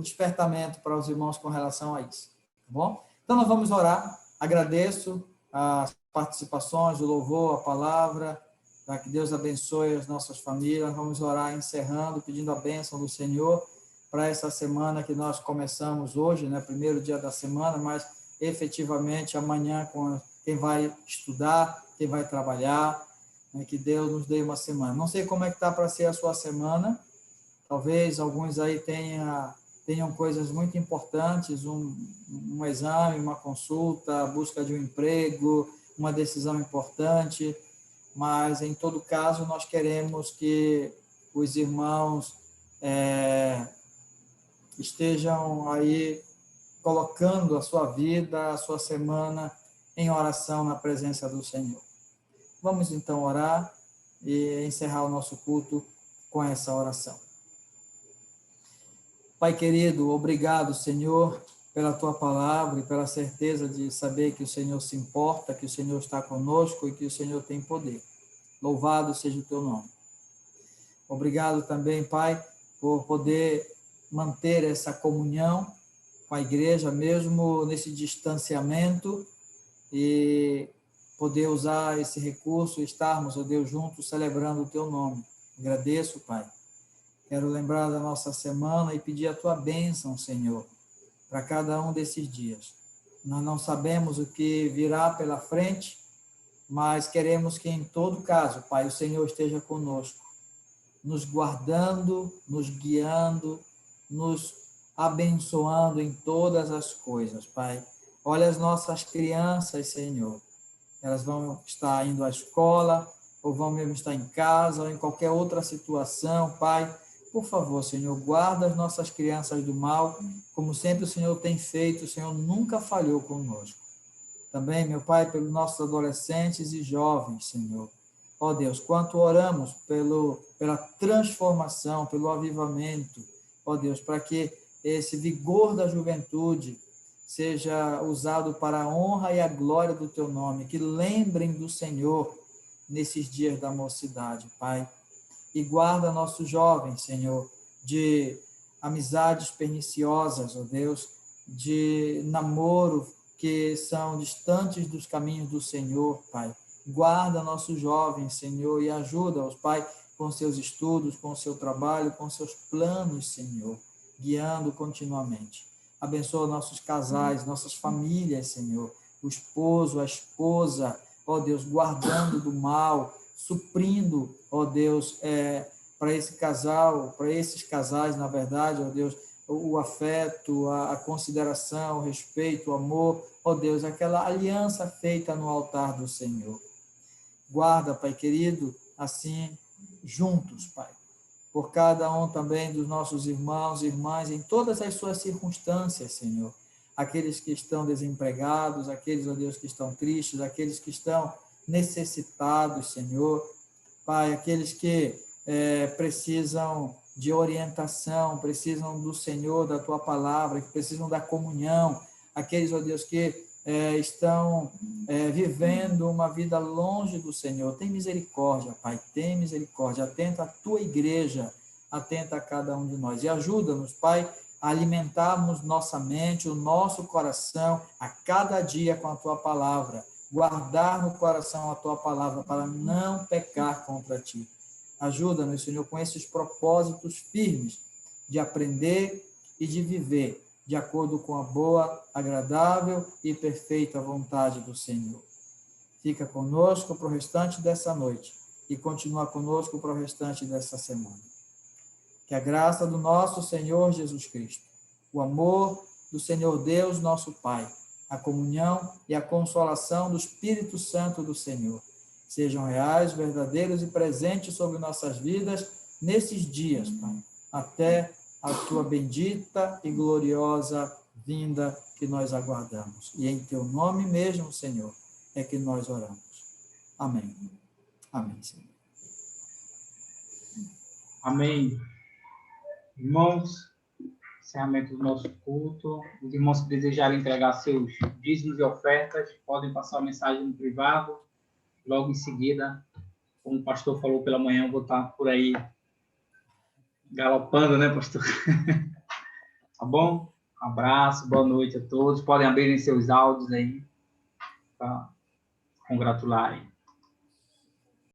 Speaker 1: despertamento para os irmãos com relação a isso, tá bom? Então, nós vamos orar. Agradeço as participações, o louvor, a palavra, para que Deus abençoe as nossas famílias. Vamos orar encerrando, pedindo a bênção do Senhor para essa semana que nós começamos hoje, né, primeiro dia da semana, mas efetivamente amanhã com quem vai estudar, quem vai trabalhar, né, que Deus nos dê uma semana. Não sei como é que está para ser a sua semana, talvez alguns aí tenham coisas muito importantes, um exame, uma consulta, a busca de um emprego, uma decisão importante, mas em todo caso nós queremos que os irmãos estejam aí colocando a sua vida, a sua semana em oração na presença do Senhor. Vamos então orar e encerrar o nosso culto com essa oração. Pai querido, obrigado, Senhor, pela tua palavra e pela certeza de saber que o Senhor se importa, que o Senhor está conosco e que o Senhor tem poder. Louvado seja o teu nome. Obrigado também, Pai, por poder manter essa comunhão com a igreja, mesmo nesse distanciamento, e poder usar esse recurso, estarmos, ó Deus, juntos celebrando o teu nome. Agradeço, Pai. Quero lembrar da nossa semana e pedir a tua bênção, Senhor, para cada um desses dias. Nós não sabemos o que virá pela frente, mas queremos que, em todo caso, Pai, o Senhor esteja conosco, nos guardando, nos guiando, nos abençoando em todas as coisas, Pai. Olha as nossas crianças, Senhor. Elas vão estar indo à escola, ou vão mesmo estar em casa, ou em qualquer outra situação, Pai. Por favor, Senhor, guarda as nossas crianças do mal, como sempre o Senhor tem feito, o Senhor nunca falhou conosco. Também, meu Pai, pelos nossos adolescentes e jovens, Senhor. Ó Deus, quanto oramos pela transformação, pelo avivamento, ó Deus, para que esse vigor da juventude seja usado para a honra e a glória do Teu nome, que lembrem do Senhor nesses dias da mocidade, Pai. E guarda nossos jovens, Senhor, de amizades perniciosas, ó Deus, de namoro que são distantes dos caminhos do Senhor, Pai. Guarda nossos jovens, Senhor, e ajuda-os, Pai, com seus estudos, com seu trabalho, com seus planos, Senhor, guiando continuamente. Abençoa nossos casais, nossas famílias, Senhor, o esposo, a esposa, ó Deus, guardando do mal, suprindo, ó Deus, para esse casal, para esses casais, na verdade, ó Deus, o afeto, a consideração, o respeito, o amor, ó Deus, aquela aliança feita no altar do Senhor. Guarda, Pai querido, assim, juntos, Pai, por cada um também dos nossos irmãos e irmãs, em todas as suas circunstâncias, Senhor. Aqueles que estão desempregados, aqueles, ó Deus, que estão tristes, aqueles que estão necessitados, Senhor. Pai, aqueles que precisam de orientação, precisam do Senhor, da Tua palavra, que precisam da comunhão, aqueles, ó Deus, que estão vivendo uma vida longe do Senhor. Tem misericórdia, Pai, tem misericórdia. Atenta à Tua igreja, atenta a cada um de nós. E ajuda-nos, Pai, a alimentarmos nossa mente, o nosso coração, a cada dia com a Tua palavra. Guardar no coração a Tua palavra para não pecar contra Ti. Ajuda-nos, Senhor, com esses propósitos firmes de aprender e de viver de acordo com a boa, agradável e perfeita vontade do Senhor. Fica conosco para o restante dessa noite e continua conosco para o restante dessa semana. Que a graça do nosso Senhor Jesus Cristo, o amor do Senhor Deus, nosso Pai, a comunhão e a consolação do Espírito Santo do Senhor sejam reais, verdadeiros e presentes sobre nossas vidas nesses dias, Pai, até a Tua bendita e gloriosa vinda que nós aguardamos. E em Teu nome mesmo, Senhor, é que nós oramos. Amém. Amém, Senhor.
Speaker 4: Amém. Irmãos, encerramento do nosso culto. Os irmãos que desejarem entregar seus dízimos e ofertas, podem passar a mensagem no privado. Logo em seguida, como o pastor falou pela manhã, eu vou estar por aí galopando, né, pastor? Tá bom? Um abraço, boa noite a todos. Podem abrirem seus áudios aí para congratularem.